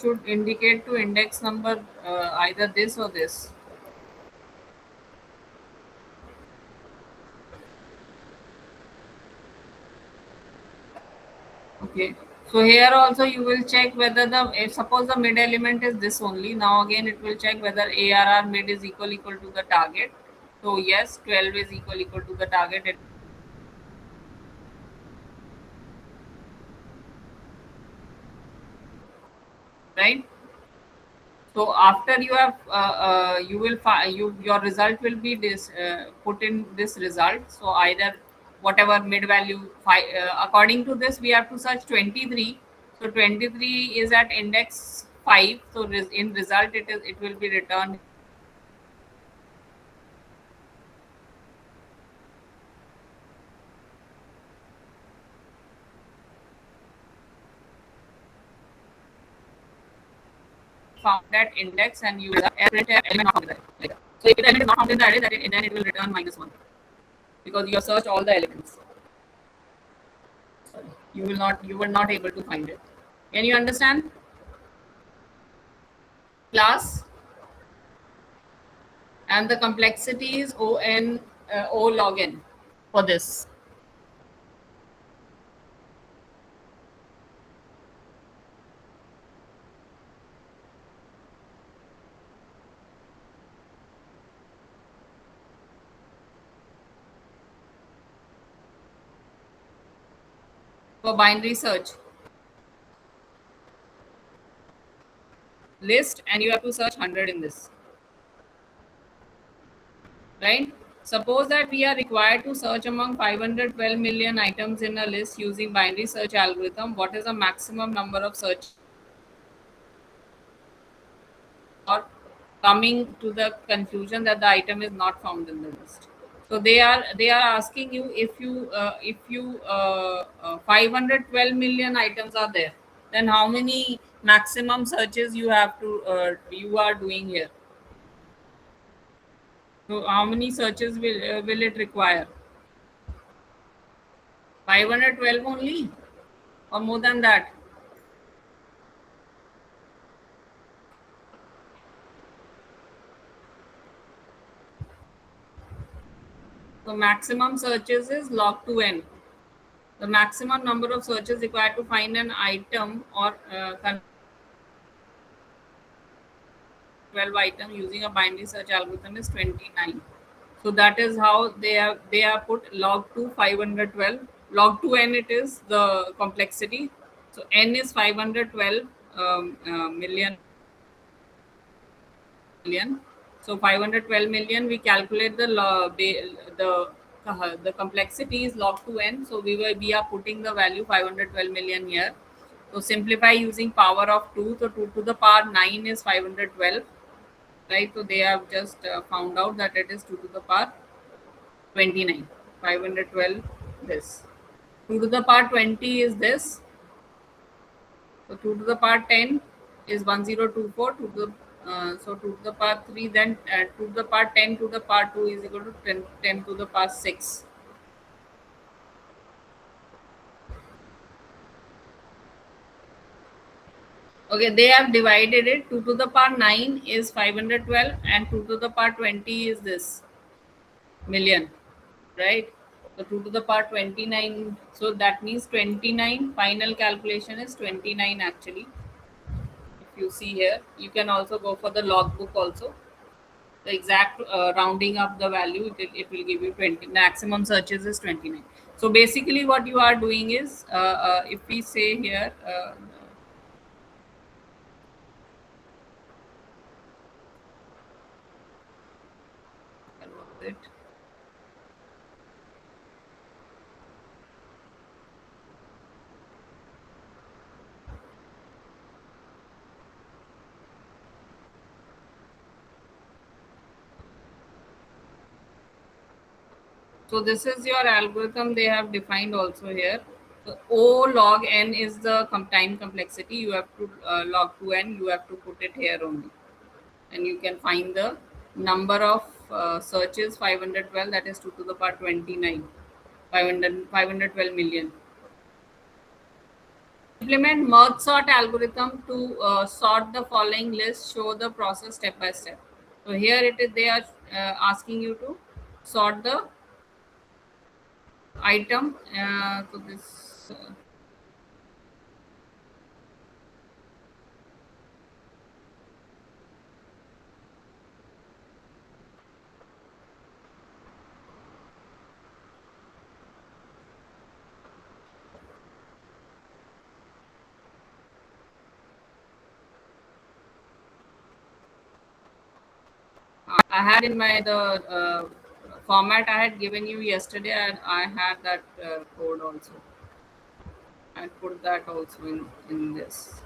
Should indicate to index number either this or this. Okay. So here also you will check whether if suppose the mid element is this only. Now again it will check whether ARR mid is equal to the target. So yes, 12 is equal to the target. Right. So after you have you will your result will be this put in this result. So either whatever mid value according to this we have to search 23. So 23 is at index 5. So in result it will be returned found at index, and you will print element not found in the array. Like that. So if the element is not found in the array, then it will return -1 because you have searched all the elements. Sorry, you were not able to find it. Can you understand? Class, and the complexity is O log n for this. For binary search list, and you have to search 100 in this, right? Suppose that we are required to search among 512 million items in a list using binary search algorithm. What is the maximum number of search or coming to the conclusion that the item is not found in the list? So they are asking you if you 512 million items are there, then how many maximum searches you have to you are doing here. So how many searches will it require? 512 only, or more than that? So maximum searches is log 2n. The maximum number of searches required to find an item or 12 item using a binary search algorithm is 29. So that is how they are put log 2 512. Log 2n it is the complexity. So n is 512 million. So 512 million, we calculate the complexity is log 2n. So we are putting the value 512 million here. So simplify using power of 2. So 2 to the power 9 is 512, right? So they have just found out that it is 2 to the power 29. 512 this. 2 to the power 20 is this. So 2 to the power 10 is 1024. So 2 to the power 3, then 2 to the power 10 to the power 2 is equal to 10 to the power 6. Okay, they have divided it. 2 to the power 9 is 512 and 2 to the power 20 is this million, right? So 2 to the power 29. So that means 29. Final calculation is 29 actually. If you see here, you can also go for the logbook also. The exact rounding up the value, it will give you 20. Maximum searches is 29. So basically what you are doing is, if we say here, was it? So this is your algorithm they have defined also here. So O log n is the time complexity. You have to log 2n, you have to put it here only. And you can find the number of searches 512, that is 2 to the power 29, 512 million. Implement merge sort algorithm to sort the following list, show the process step by step. So here it is, they are asking you to sort the item. So this I had in my format I had given you yesterday, and I had that code also. I put that also in this.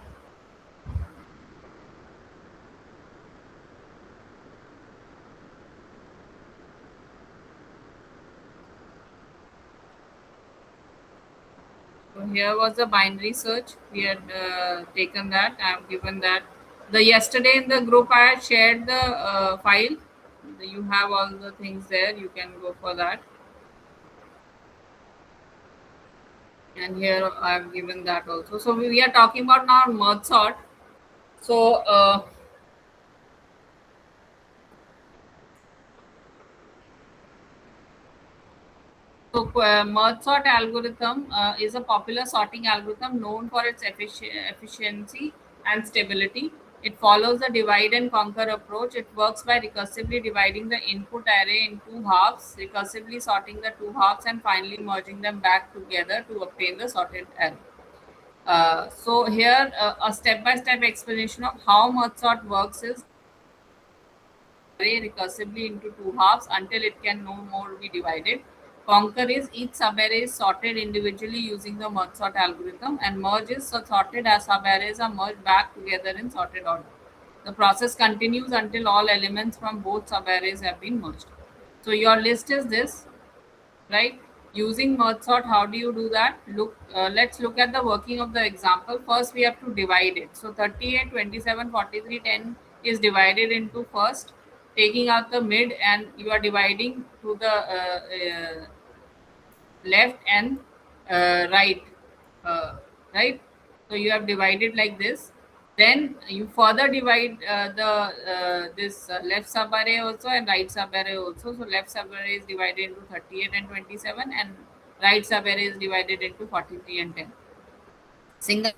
So here was the binary search. We had taken that. I have given that. The yesterday in the group I had shared the file. You have all the things there. You can go for that. And here I have given that also. So we are talking about now merge sort. So merge sort algorithm is a popular sorting algorithm known for its efficiency and stability. It follows the divide and conquer approach. It works by recursively dividing the input array in two halves, recursively sorting the two halves, and finally merging them back together to obtain the sorted array. So here a step-by-step explanation of how merge sort works is array recursively into two halves until it can no more be divided. Conquer is each subarray is sorted individually using the merge sort algorithm, and merge is sorted as subarrays are merged back together in sorted order. The process continues until all elements from both subarrays have been merged. So your list is this, right? Using merge sort, how do you do that? Let's look at the working of the example. First, we have to divide it. So 38, 27, 43, 10 is divided into first, taking out the mid, and you are dividing to the left and right, right? So you have divided like this. Then you further divide this left subarray also and right subarray also. So left subarray is divided into 38 and 27, and right subarray is divided into 43 and 10. Single.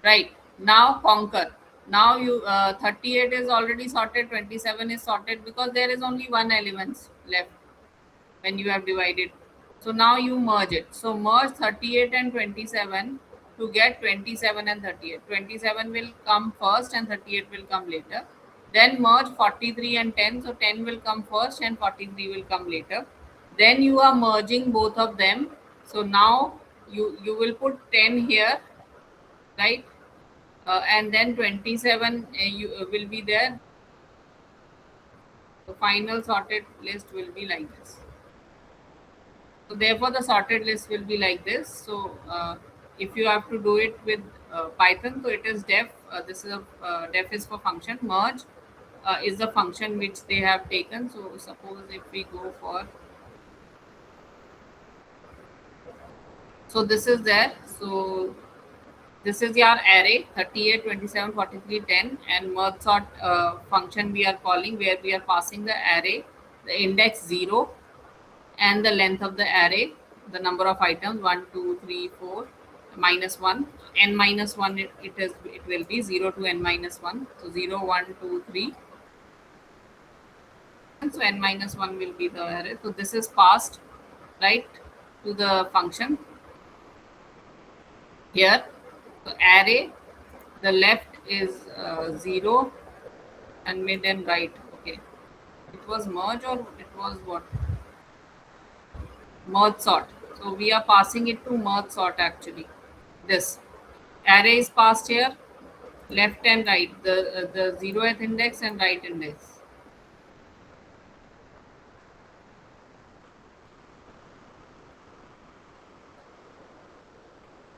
Right. Now conquer. Now you 38 is already sorted, 27 is sorted because there is only one element left when you have divided. So now you merge it. So merge 38 and 27 to get 27 and 38. 27 will come first and 38 will come later. Then merge 43 and 10. So 10 will come first and 43 will come later. Then you are merging both of them. So now you will put 10 here, right? And then 27 will be there. The final sorted list will be like this. So therefore, the sorted list will be like this. So if you have to do it with Python, so it is def. This is a def is for function. Merge is the function which they have taken. So suppose if we go for, so this is there. So this is your array 38, 27, 43, 10, and merge sort function we are calling, where we are passing the array, the index 0, and the length of the array, the number of items 1, 2, 3, 4, minus 1, n minus 1 it will be 0 to n minus 1. So 0, 1, 2, 3. And so n minus 1 will be the array. So this is passed right to the function here. So array, the left is 0 and mid and right. Okay. It was merge or it was what? Merge sort. So we are passing it to merge sort actually. This array is passed here, left and right, the zeroth index and right index.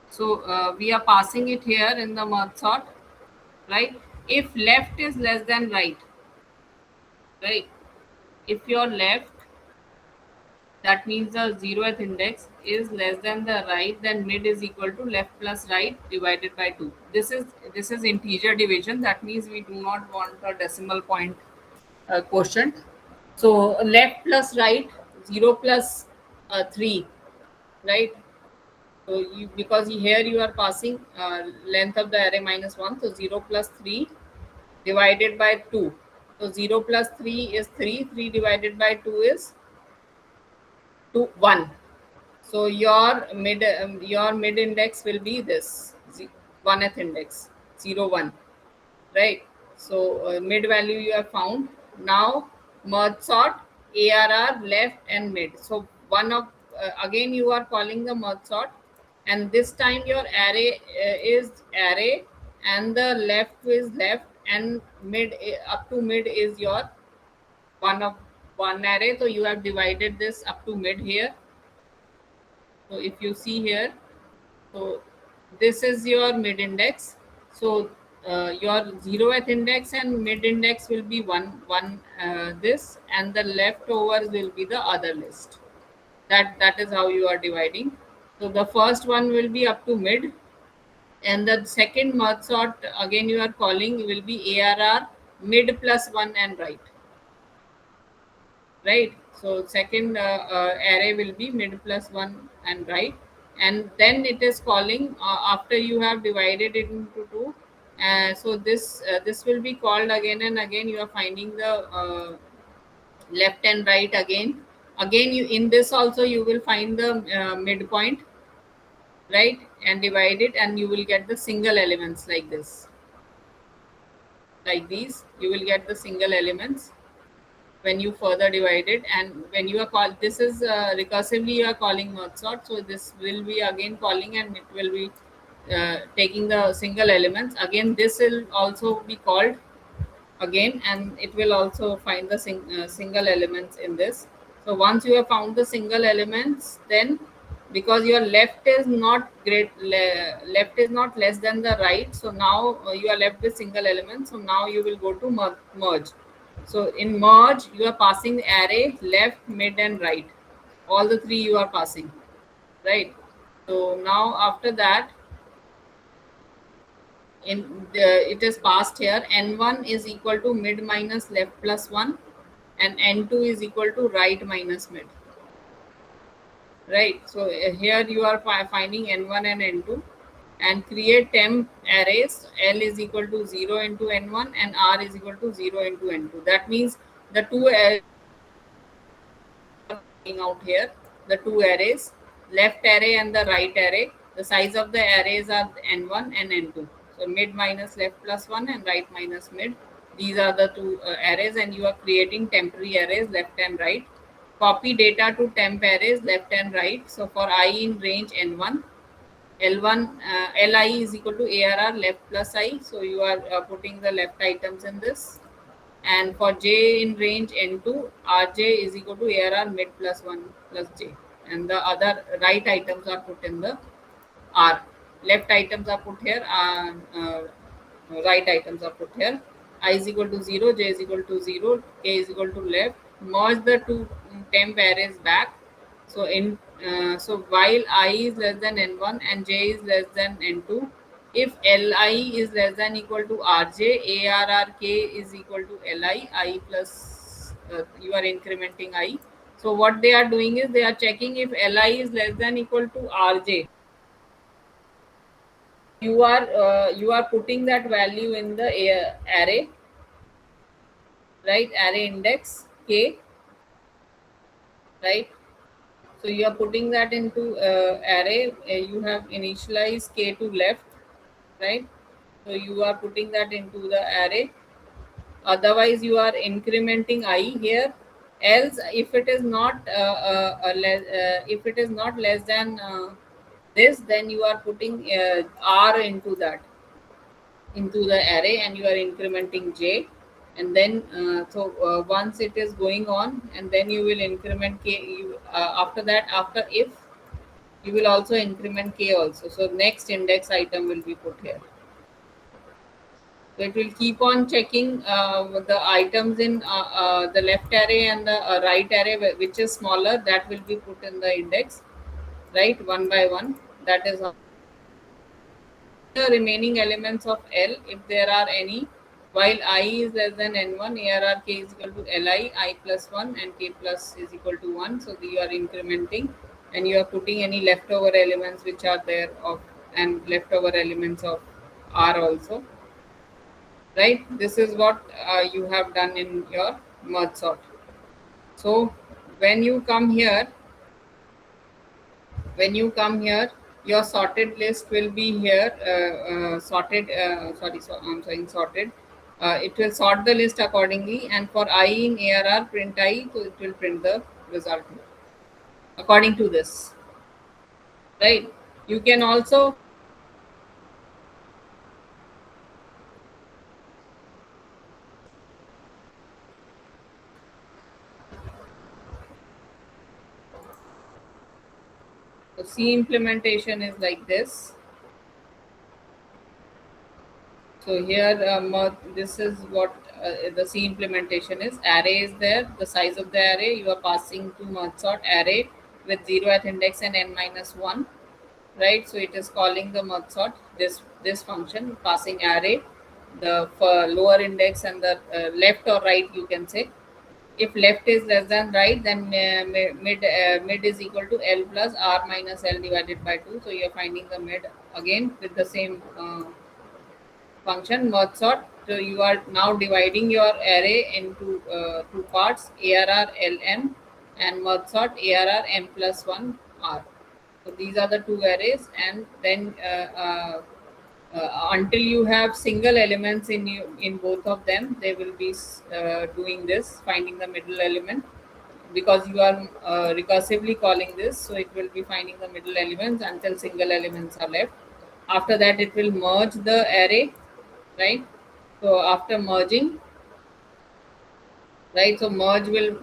So we are passing it here in the merge sort, right? If left is less than right, right? If your left, that means the zeroth index is less than the right, then mid is equal to left plus right divided by 2. This is integer division. That means we do not want a decimal point quotient. So left plus right, 0 plus 3, right? So you, because here you are passing length of the array minus 1, so 0 plus 3 divided by 2. So 0 plus 3 is 3, 3 divided by 2 is 1. So your mid index will be this 1th index 0 1, right? So mid value you have found. Now merge sort ARR left and mid. So one of again you are calling the merge sort, and this time your array is array and the left is left and mid up to mid is your one array. So you have divided this up to mid here. So if you see here, so this is your mid index. So your 0th index and mid index will be one this, and the leftovers will be the other list. That is how you are dividing. So the first one will be up to mid, and the second merge sort again you are calling will be ARR mid plus 1 and right. Right, so second array will be mid plus 1 and right, and then it is calling after you have divided it into 2. So this will be called again and again. You are finding the left and right again. You in this also you will find the midpoint, right, and divide it, and you will get the single elements like this, like these. You will get the single elements when you further divide it, and when you are called, this is recursively you are calling merge sort. So this will be again calling, and it will be taking the single elements again. This will also be called again, and it will also find the single elements in this. So once you have found the single elements, then because your left is not left is not less than the right, so now you are left with single elements. So now you will go to merge. So in merge, you are passing the array left, mid, and right. All the three you are passing, right? So now after that, it is passed here. N1 is equal to mid minus left plus 1, and N2 is equal to right minus mid. Right. So here you are finding N1 and N2, and create temp arrays. L is equal to 0 into N1 and R is equal to 0 into N2. That means the two arrays out here, the two arrays, left array and the right array. The size of the arrays are N1 and N2. So mid minus left plus 1 and right minus mid. These are the two arrays, and you are creating temporary arrays left and right. Copy data to temp arrays left and right. So for I in range N1, L1 Li is equal to ARR left plus I. So you are putting the left items in this. And for J in range N2, Rj is equal to ARR mid plus 1 plus J. And the other right items are put in the R. Left items are put here, right items are put here. I is equal to 0, J is equal to 0, K is equal to left. Merge the two temp arrays back. So so while I is less than N1 and J is less than N2, if Li is less than equal to Rj, ARRK is equal to Li, I plus you are incrementing I. So what they are doing is they are checking if Li is less than equal to Rj. You are putting that value in the array, right? Array index K, right? So you are putting that into array. You have initialized K to left, right? So you are putting that into the array. Otherwise, you are incrementing I here. Else, if it is not if it is not less than this, then you are putting R into that, into the array, and you are incrementing J. And then once it is going on, and then you will increment K. After that, after if, you will also increment K also. So next index item will be put here. So it will keep on checking the items in the left array and the right array, which is smaller, that will be put in the index, right, one by one. That is how the remaining elements of L, if there are any, while I is less than N1, ARR K is equal to Li, I plus 1 and K plus is equal to 1. So you are incrementing, and you are putting any leftover elements which are there of, and leftover elements of R also. Right, this is what you have done in your merge sort. So when you come here, your sorted list will be here. Sorted, I'm saying sorted. It will sort the list accordingly, and for I in ARR, print I, so it will print the result according to this. Right, you can also the C implementation is like this. So here, this is what the C implementation is. Array is there. The size of the array you are passing to merge sort array with 0th index and n minus 1, right? So it is calling the merge sort, this function, passing array, the lower index and the left or right, you can say. If left is less than right, then mid is equal to L plus R minus L divided by 2. So you are finding the mid again with the same function merge sort. So you are now dividing your array into two parts, ARR LM and merge sort ARR M plus 1 R. So these are the two arrays, and then until you have single elements in both of them, they will be doing this, finding the middle element, because you are recursively calling this. So it will be finding the middle elements until single elements are left. After that, it will merge the array, right? So after merging, right, so merge will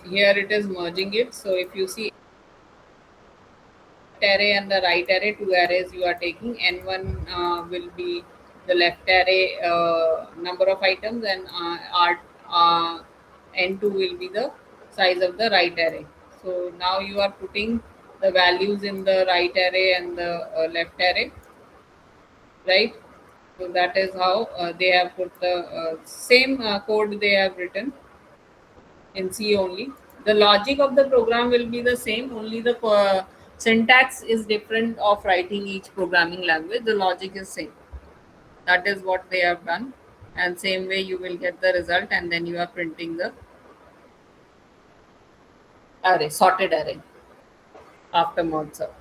here it is merging it. So if you see array and the right array, two arrays you are taking, n1 will be the left array number of items, and n2 will be the size of the right array. So now you are putting the values in the right array and the left array, right? So that is how they have put the same code they have written in C only. The logic of the program will be the same, only the syntax is different of writing each programming language. The logic is same. That is what they have done, and same way you will get the result, and then you are printing the array, sorted array after merge sort.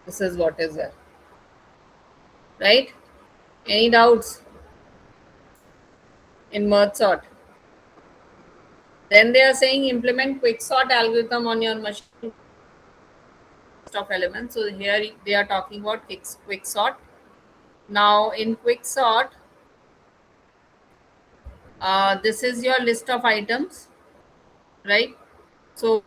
This is what is there. Right? Any doubts in merge sort? Then they are saying implement quicksort algorithm on your machine of elements. So here they are talking about quicksort. Now in quicksort, this is your list of items, right? So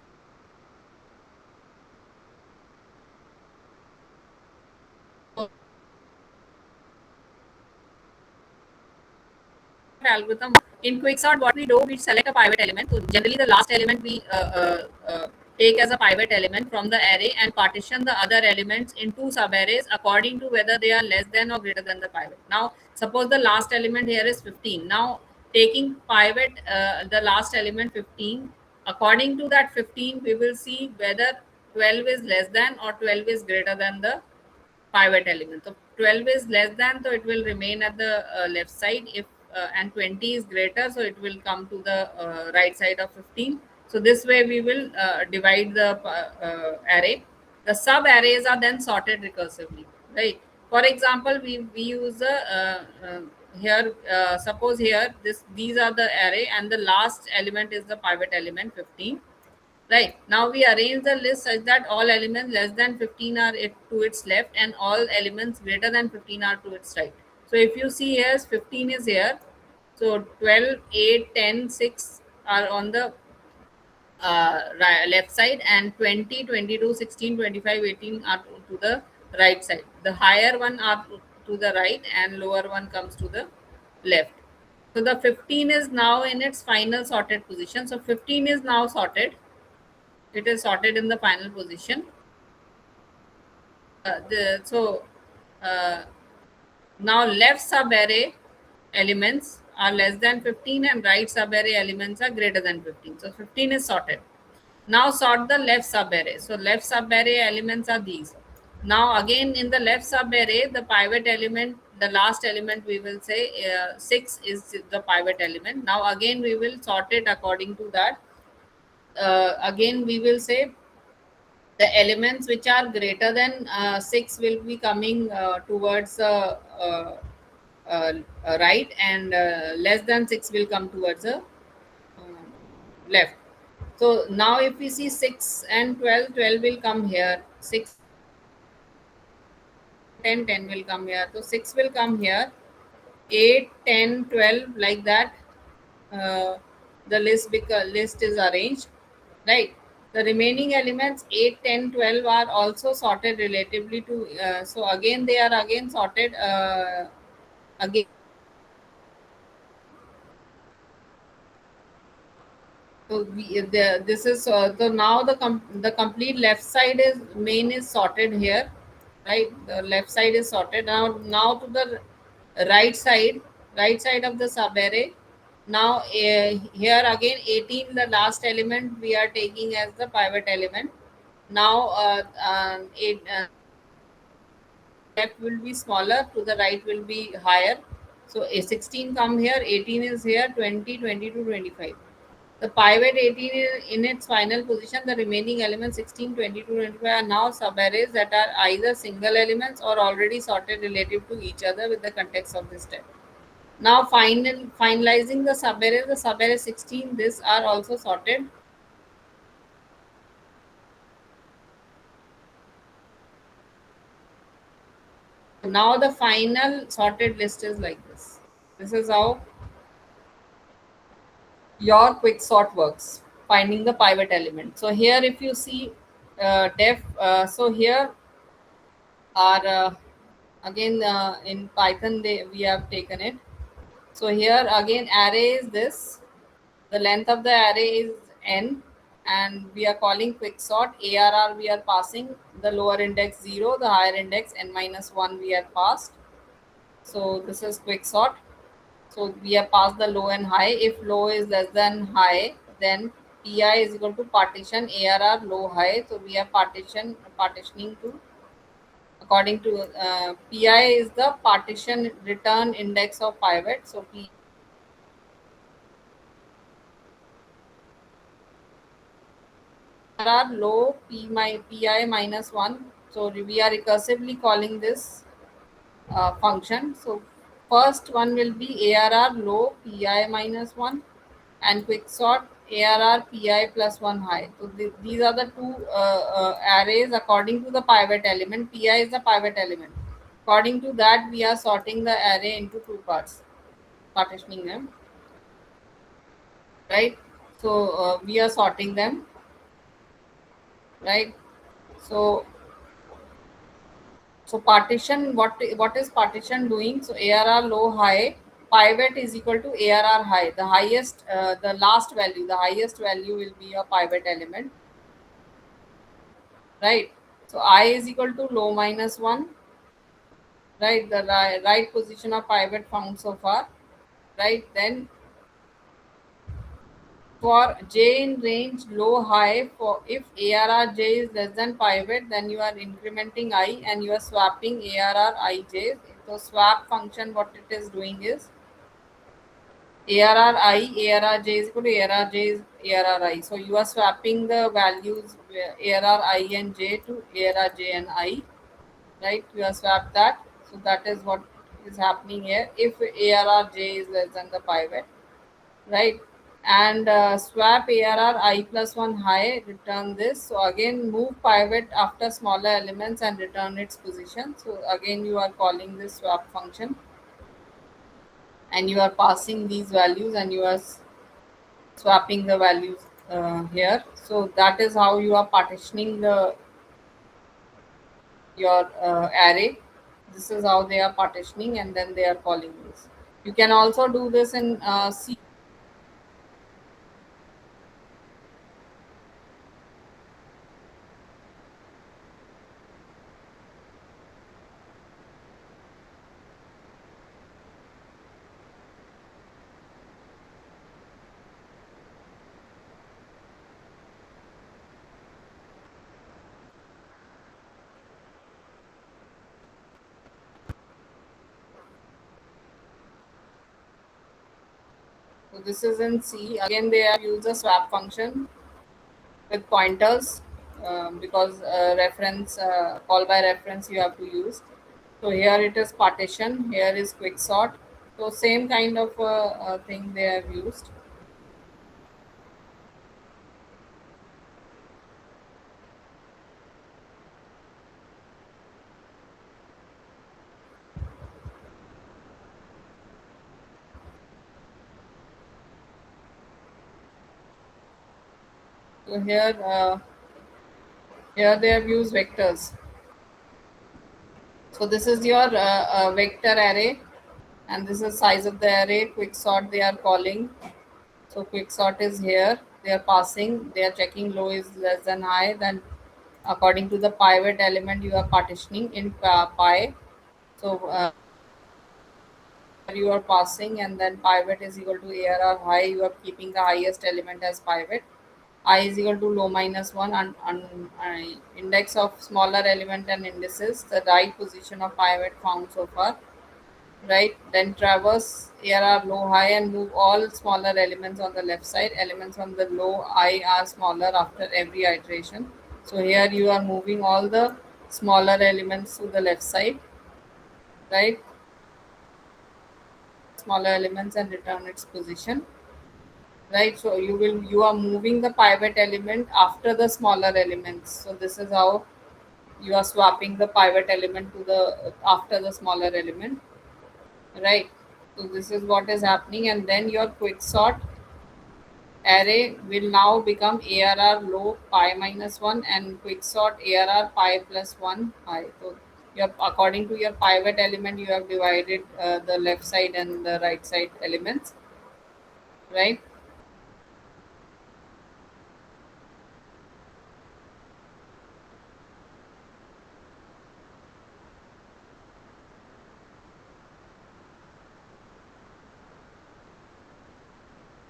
algorithm in quicksort, what we do, we select a pivot element. So generally the last element we take as a pivot element from the array, and partition the other elements into subarrays according to whether they are less than or greater than the pivot. Now suppose the last element here is 15. Now taking pivot the last element 15, according to that 15 we will see whether 12 is less than or 12 is greater than the pivot element. So 12 is less than, so it will remain at the left side. If and 20 is greater, so it will come to the right side of 15. So this way we will divide the array. The sub arrays are then sorted recursively, right? For example, we use here suppose here these are the array and the last element is the pivot element 15. Right, now we arrange the list such that all elements less than 15 are to its left and all elements greater than 15 are to its right. So if you see here, 15 is here. So 12, 8, 10, 6 are on the left side, and 20, 22, 16, 25, 18 are to the right side. The higher one are to the right and lower one comes to the left. So the 15 is now in its final sorted position. So 15 is now sorted. It is sorted in the final position. Now left subarray elements are less than 15 and right subarray elements are greater than 15. So 15 is sorted. Now sort the left subarray. So left subarray elements are these. Now again in the left subarray, the pivot element, the last element we will say 6 is the pivot element. Now again we will sort it according to that. Again we will say the elements which are greater than 6 will be coming towards right, and less than 6 will come towards the left. So now if we see 6 and 12, 12 will come here, 6, 10, 10 will come here. So 6 will come here, 8, 10, 12, like that. The list is arranged, right? The remaining elements 8, 10, 12 are also sorted relatively to, so again they are again sorted again. So this is so now the complete left side is main is sorted here, right? The left side is sorted. Now to the right side of the subarray. Now here again 18, the last element we are taking as the pivot element. Now left will be smaller, to the right will be higher. So a 16 come here, 18 is here, 20, 22, 25. The pivot 18 is in its final position. The remaining elements 16, 22, 25 are now subarrays that are either single elements or already sorted relative to each other with the context of this step. Now finalizing the subarray 16, these are also sorted. Now the final sorted list is like this. This is how your quick sort works, finding the pivot element. So here if you see so here are again in Python we have taken it. So here again array is this, the length of the array is n, and we are calling quick sort. ARR we are passing the lower index 0, the higher index n minus 1 we have passed. So this is quick sort. So we have passed the low and high. If low is less than high, then pi is equal to partition ARR low high. So we are partitioning to according to pi is the partition return index of pivot. So p ARR low pi minus 1. So we are recursively calling this function. So first one will be ARR low pi minus 1 and quick sort ARR pi plus 1 high. So these are the two arrays according to the pivot element. Pi is the pivot element. According to that, we are sorting the array into two parts, partitioning them, right? So we are sorting them, right? So partition, what is partition doing? So ARR low high pivot is equal to ARR high. The highest, the last value, the highest value will be a pivot element, right? So I is equal to low minus 1, right? The right position of pivot found so far, right? Then for j in range low high, for if ARR j is less than pivot, then you are incrementing I and you are swapping ARR ij. So swap function, what it is doing is ARR I, ARR j is equal to ARR j is ARR I. So you are swapping the values ARR I and j to ARR j and I, right? You are swapped that. So that is what is happening here if ARR j is less than the pivot, right? And swap ARR I plus 1 high, return this. So again, move pivot after smaller elements and return its position. So again, you are calling this swap function and you are passing these values and you are swapping the values here. So that is how you are partitioning the your array. This is how they are partitioning and then they are calling this. You can also do this in C. So this is in C. Again, they have used a swap function with pointers because reference call by reference you have to use. So here it is partition. Here is quick sort. So same kind of thing they have used. So here they have used vectors. So this is your vector array, and this is size of the array. Quick sort they are calling. So quick sort is here. They are passing. They are checking low is less than high. Then according to the pivot element, you are partitioning in pi. So you are passing, and then pivot is equal to ARR high. You are keeping the highest element as pivot. I is equal to low minus 1 and index of smaller element and indices, the right position of pivot found so far, right? Then traverse ARR low high and move all smaller elements on the left side. Elements on the low I are smaller after every iteration. So here you are moving all the smaller elements to the left side, right? Smaller elements and return its position, right? So you are moving the pivot element after the smaller elements. So this is how you are swapping the pivot element to the after the smaller element, right? So this is what is happening, and then your quick sort array will now become ARR low pi minus 1 and quick sort ARR pi plus 1 high. So your according to your pivot element, you have divided the left side and the right side elements, right?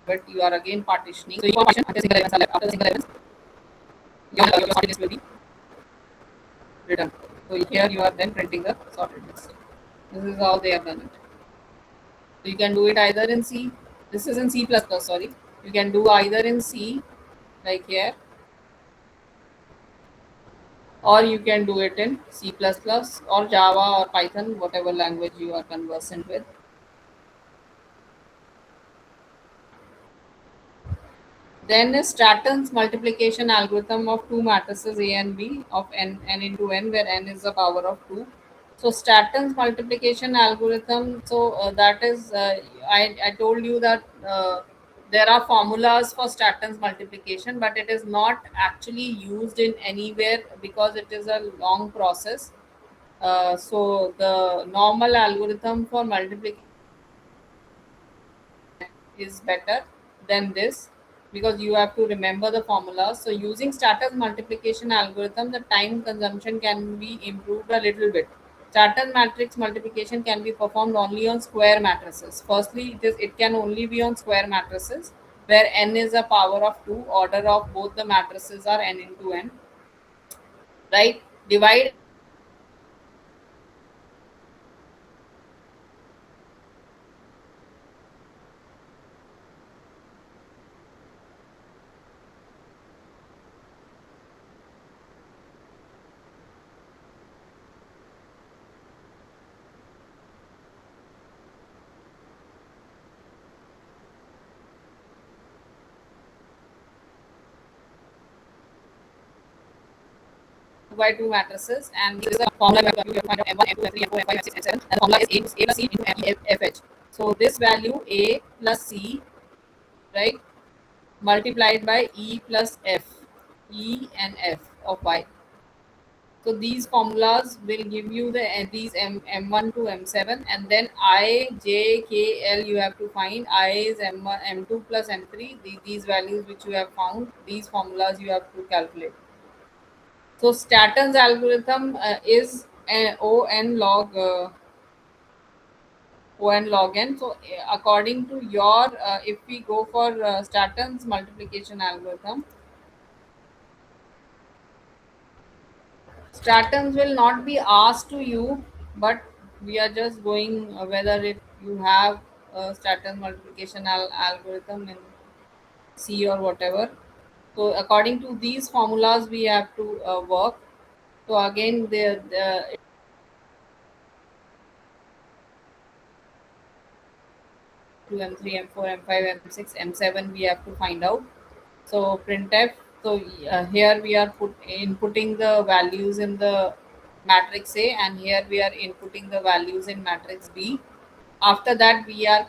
But you are again partitioning. So you partition after single elements are left. After the single elements, your sorted list will be written. So here you are then printing the sorted list. This is how they have done it. So you can do it either in C. This is in C++, sorry. You can do either in C, like here, or you can do it in C++ or Java or Python, whatever language you are conversant with. Then is Stratton's multiplication algorithm of two matrices A and B of n into n, where n is the power of 2. So Stratton's multiplication algorithm, so that is, I told you that there are formulas for Stratton's multiplication, but it is not actually used in anywhere because it is a long process. So the normal algorithm for multiplication is better than this because you have to remember the formula. So using Stratton's multiplication algorithm, the time consumption can be improved a little bit. Stratton matrix multiplication can be performed only on square matrices. Firstly, it can only be on square matrices where n is a power of 2. Order of both the matrices are n into n, right? Divide by 2 matrices, and this is a formula you have to find out M1, M2, M3, M4, M5, M6, M7, and the formula is A plus C into FH. So this value A plus C, right, multiplied by E plus F, E and F of Y. So these formulas will give you the these M1 to M7, and then I, J, K, L you have to find. I is M1, M2 plus M3. These values which you have found, these formulas you have to calculate. So Statton's algorithm is O n log n. So according to your, if we go for Statton's multiplication algorithm, Statons will not be asked to you, but we are just going whether you have a Staton multiplication algorithm in C or whatever. So according to these formulas, we have to work. So again, the M3, M4, M5, M6, M7 we have to find out. So printf. So here we are inputting the values in the matrix A, and here we are inputting the values in matrix B. After that, we are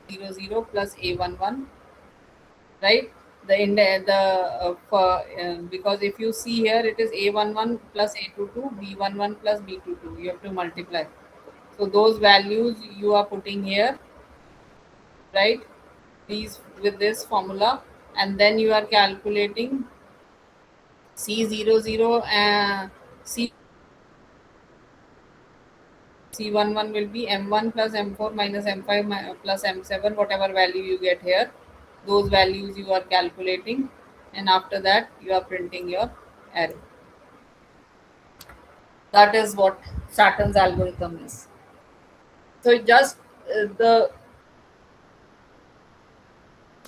0 0 plus A11, right? Because if you see here, it is A11 plus A22, B11 plus B22. You have to multiply. So those values you are putting here, right? These with this formula, and then you are calculating C00 and C11 will be M1 plus M4 minus M5 plus M7, whatever value you get here, those values you are calculating, and after that you are printing your array. That is what Statton's algorithm is. So just the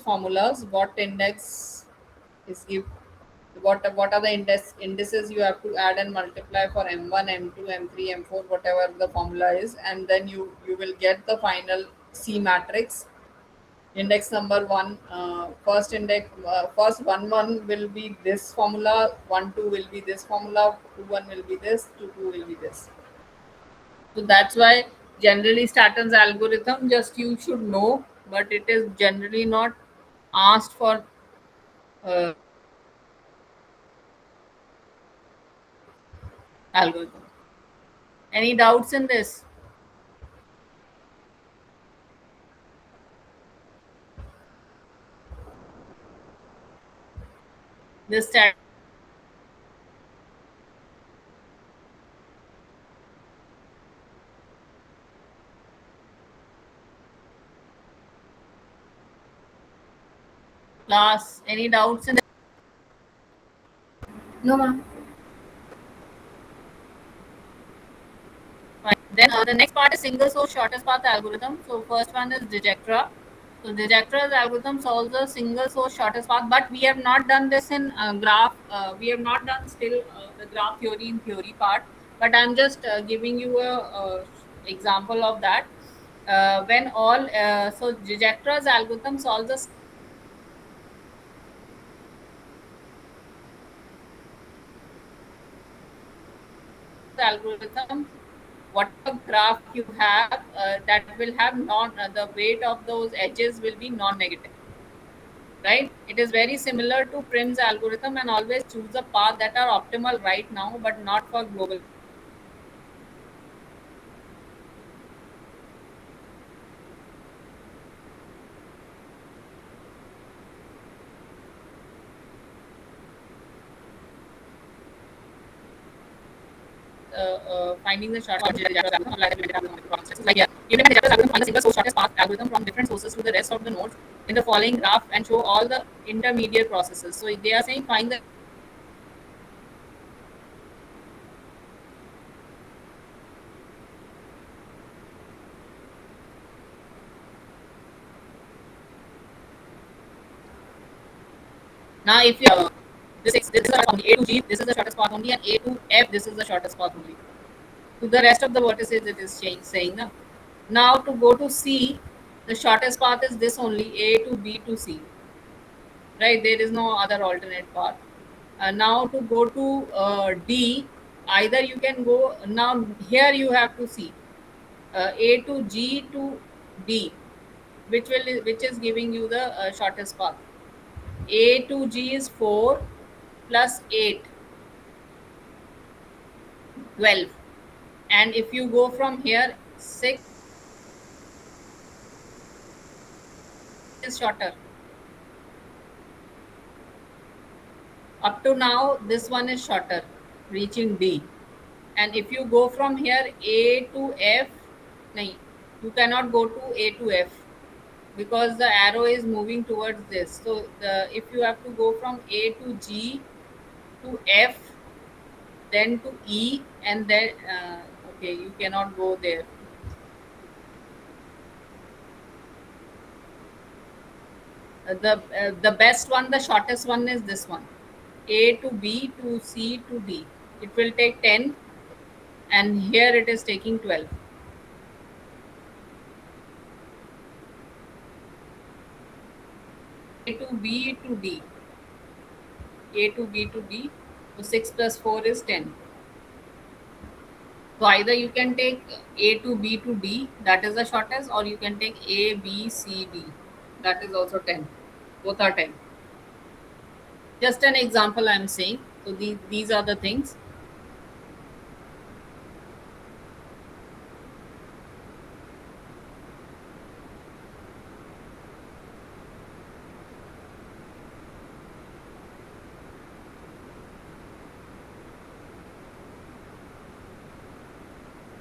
formulas, what index is give, what are the indices you have to add and multiply for M1, M2, M3, M4, whatever the formula is, and then you will get the final C matrix. Index number 1, first index, first 1 will be this formula, 1 2 will be this formula, 2 1 will be this, 2 2 will be this. So that's why generally Statton's algorithm just you should know, but it is generally not asked for algorithm. Any doubts in this? This stat class, any doubts in this? No, ma'am. Fine. Then the next part is single source shortest path algorithm. So first one is Dijkstra. So Dijkstra's algorithm solves the single source shortest path, but we have not done this in graph. We have not done still the graph theory in theory part, but I'm just giving you a example of that. When all so Dijkstra's algorithm solves the algorithm, whatever graph you have, that will have the weight of those edges will be non-negative, right? It is very similar to Prim's algorithm, and always choose a path that are optimal right now, but not for global. Finding the shortest path, like yeah, even if the algorithm find a single source shortest path algorithm from different sources to the rest of the nodes in the following graph and show all the intermediate processes. So they are saying find the now if you this is the only A to G, this is the shortest path only, and A to F, this is the shortest path only. To the rest of the vertices, it is saying na. Now to go to C, the shortest path is this only, A to B to C. Right? There is no other alternate path. Now to go to D, either you can go now here you have to see A to G to D, which is giving you the shortest path. A to G is 4 plus 8, 12. And if you go from here, 6 is shorter. Up to now, this one is shorter, reaching D. And if you go from here, A to F, nahin, you cannot go to A to F because the arrow is moving towards this. So if you have to go from A to G to F, then to E, and then okay, you cannot go there. The best one, the shortest one is this one, A to B to C to D. It will take 10, and here it is taking 12. A to B to D. A to B to D. So 6 plus 4 is 10. So either you can take A to B to D, that is the shortest, or you can take A, B, C, D. That is also 10. Both are 10. Just an example I am saying. So these are the things.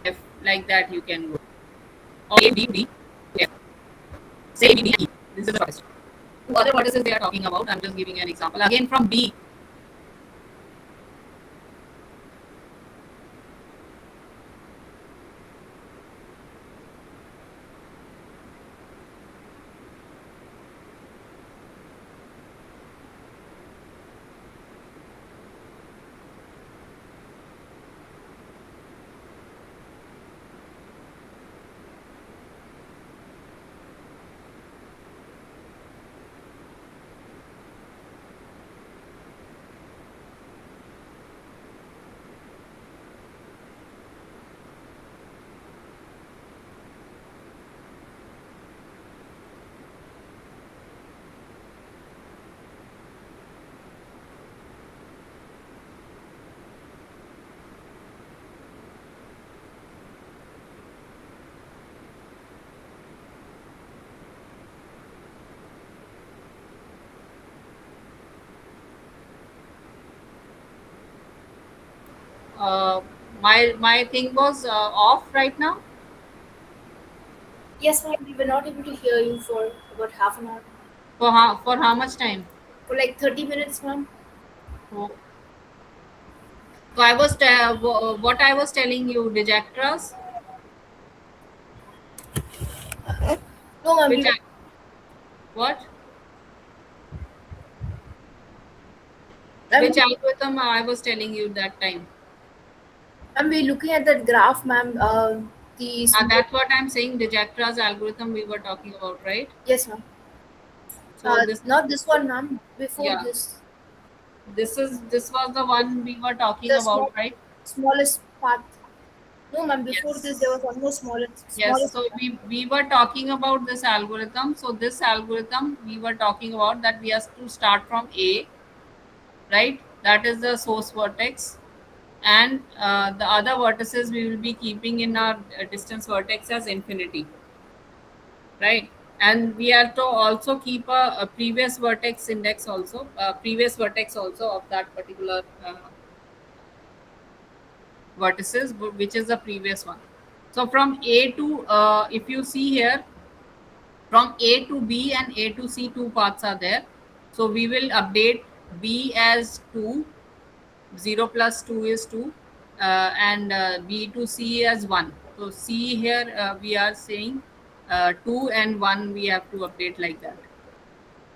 F, like that you can go. Or A, B, D, F. Say B, D, E. This is the shortest. Two other vertices they are talking about. I'm just giving an example. Again from B. My thing was off right now. Yes, ma'am. We were not able to hear you for about half an hour. For how much time? For like 30 minutes, ma'am. Oh. So I was what I was telling you, Dijactras. No, ma'am. Which what? Ma'am, Which algorithm I was telling you that time? we're looking at that graph, ma'am. The That's what I'm saying. Dijactras algorithm we were talking about, right? yes, ma'am. So this Not this one, ma'am. Before yeah. this, This was the one we were talking the about, right? smallest path. No, ma'am. Before Yes. this, there was one more smallest. Yes. So we were talking about this algorithm. So this algorithm we were talking about that we have to start from A, right? That is the source vertex, and the other vertices we will be keeping in our distance vertex as infinity, right? And we have to also keep a previous vertex index also, previous vertex also of that particular vertices, which is the previous one. So from A to, if you see here, from A to B and A to C, two paths are there. So we will update B as 2, 0 plus 2 is 2, and B to C as 1. So C here we are saying 2 and 1 we have to update like that.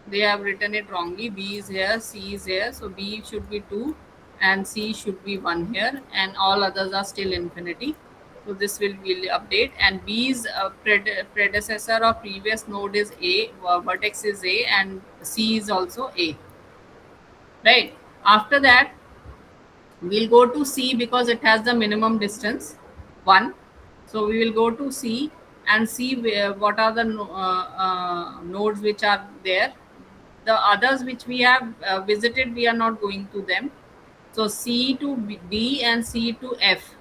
They have written it wrongly. B is here, C is here. So B should be 2 and C should be 1 here, and all others are still infinity. So this will update, and B's predecessor or previous node is A, vertex is A, and C is also A, right? After that, we'll go to C because it has the minimum distance 1. So we will go to C and see what are the nodes which are there. The others which we have visited, we are not going to them. So C to D and C to F.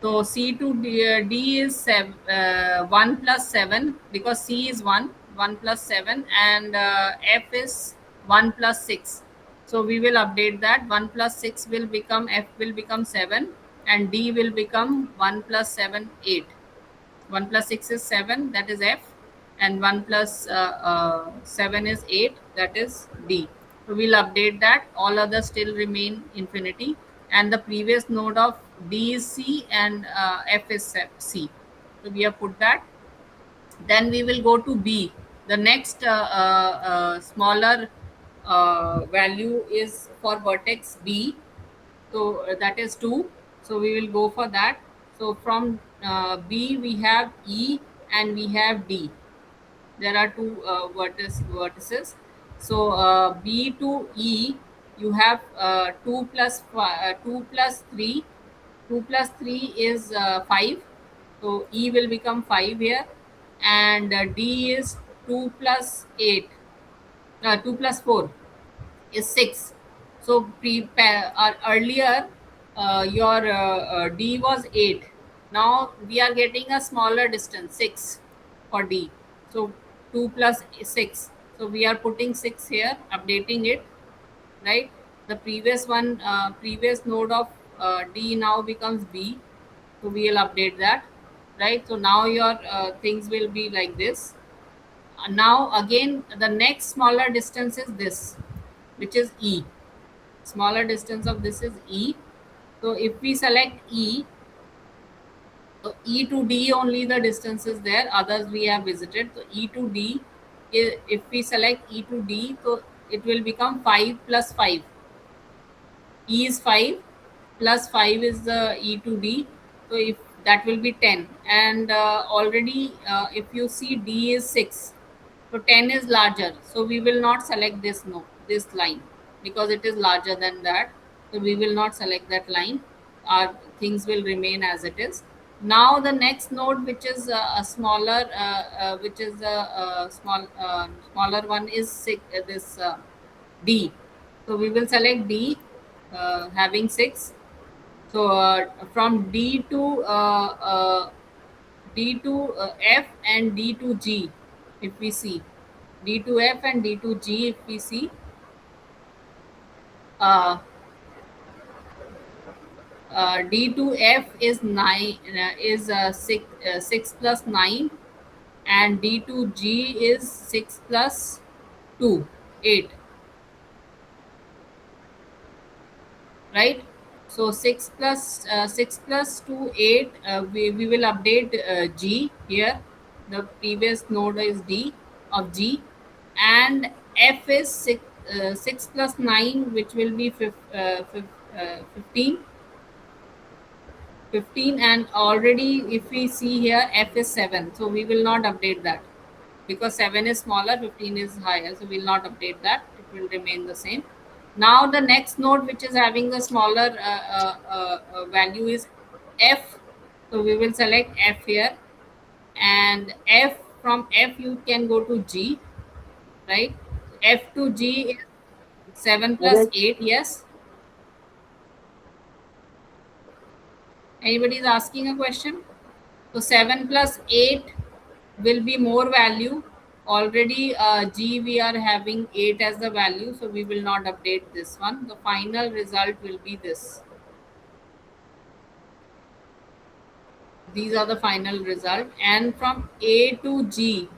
So C to D is 1 plus 7 because C is 1 plus 7, and F is 1 plus 6. So we will update that. 1 plus 6 will become, F will become 7, and D will become 1 plus 7, 8. 1 plus 6 is 7, that is F, and 1 plus 7 is 8, that is D. So we'll update that. All others still remain infinity, and the previous node of D is C and F is C. So we have put that. Then we will go to B. The next smaller value is for vertex B. So that is 2. So we will go for that. So from B we have E and we have D. There are two vertices. So B to E, you have 2 plus 2 plus 3. 2 plus 3 is 5. So E will become 5 here, and D is 2 plus 8. 2 plus 4 is 6. So earlier your D was 8. Now we are getting a smaller distance, 6 for D. So 2 plus 6. So we are putting 6 here, updating it, right? The previous one, previous node of D now becomes B. So we will update that, right? So now your things will be like this. Now again, the next smaller distance is this, which is E. Smaller distance of this is E. So if we select E, so E to D only the distance is there, others we have visited. So E to D, if we select E to D, so it will become 5 plus 5. E is 5 plus 5 is the E to D. So if that will be 10, and already if you see D is 6, so 10 is larger. So we will not select this node, this line, because it is larger than that. So we will not select that line. Our things will remain as it is. Now the next node, which is a smaller, which is a smaller one, is this D. So we will select D, having 6. So from D to F and D to G, if we see D to F and D to G, if we see D to F is 9, is 6 plus 9, and D to G is 6 plus 2, 8, right? So 6 plus 2, 8. We will update G here. The previous node is D of G, and F is 6 plus 9, which will be 15. 15, and already if we see here F is 7, so we will not update that because 7 is smaller, 15 is higher, so we will not update that. It will remain the same. Now the next node, which is having the smaller value, is F. So we will select F here, and F, from F you can go to G, right? F to G is 7 plus 8. Yes, anybody is asking a question? So 7 plus 8 will be more value. Already G we are having 8 as the value, so we will not update this one. The final result will be this. These are the final result. And from A to G,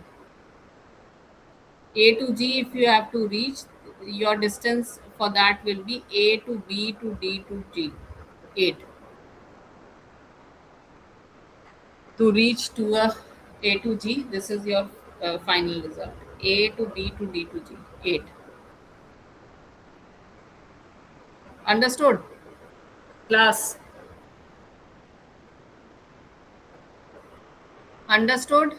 if you have to reach, your distance for that will be A to B to D to G, 8. To reach to A to G, this is your final result. A to B to D to G, 8. Understood? Class? Understood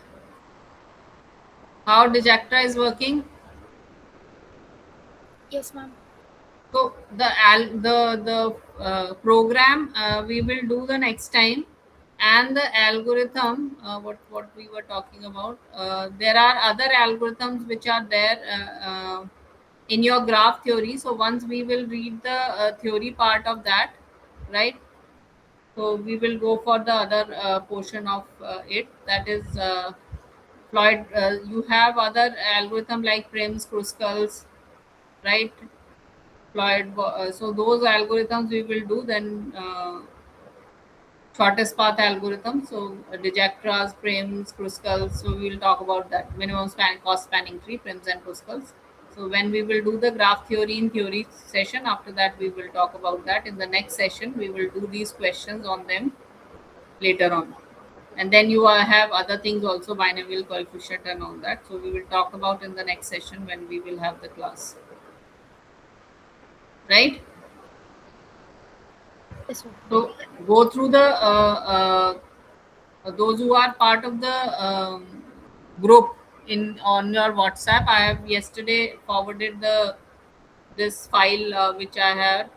how Digacta is working? Yes, ma'am. So the program we will do the next time, and the algorithm what we were talking about. There are other algorithms which are there in your graph theory. So once we will read the theory part of that, right? So we will go for the other portion of it. That is Floyd. You have other algorithm like Prim's, Kruskal's, right? Floyd. So those algorithms we will do. Then shortest path algorithm. So Dijaktra's, Prim's, Kruskal's. So we will talk about that. Minimum cost spanning tree, Prim's and Kruskal's. So when we will do the graph theory in theory session, after that we will talk about that. In the next session, we will do these questions on them later on. And then you have other things also, binomial coefficient and all that. So we will talk about in the next session when we will have the class. Right? Yes, ma'am. So go through the those who are part of the group on your WhatsApp. I have yesterday forwarded this file which I had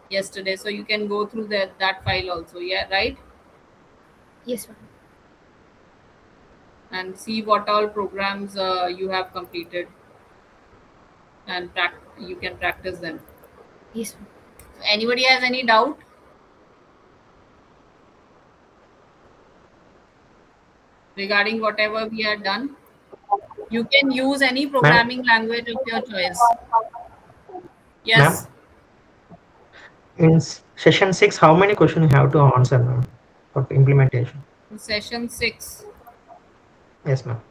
yesterday, so you can go through that file also. Yeah, right. Yes, ma'am. And see what all programs you have completed, and you can practice them. Yes, ma'am. Anybody has any doubt? Regarding whatever we had done, you can use any programming language of your choice. Yes. In session 6, how many questions you have to answer, ma'am, for implementation? In session 6. Yes, ma'am.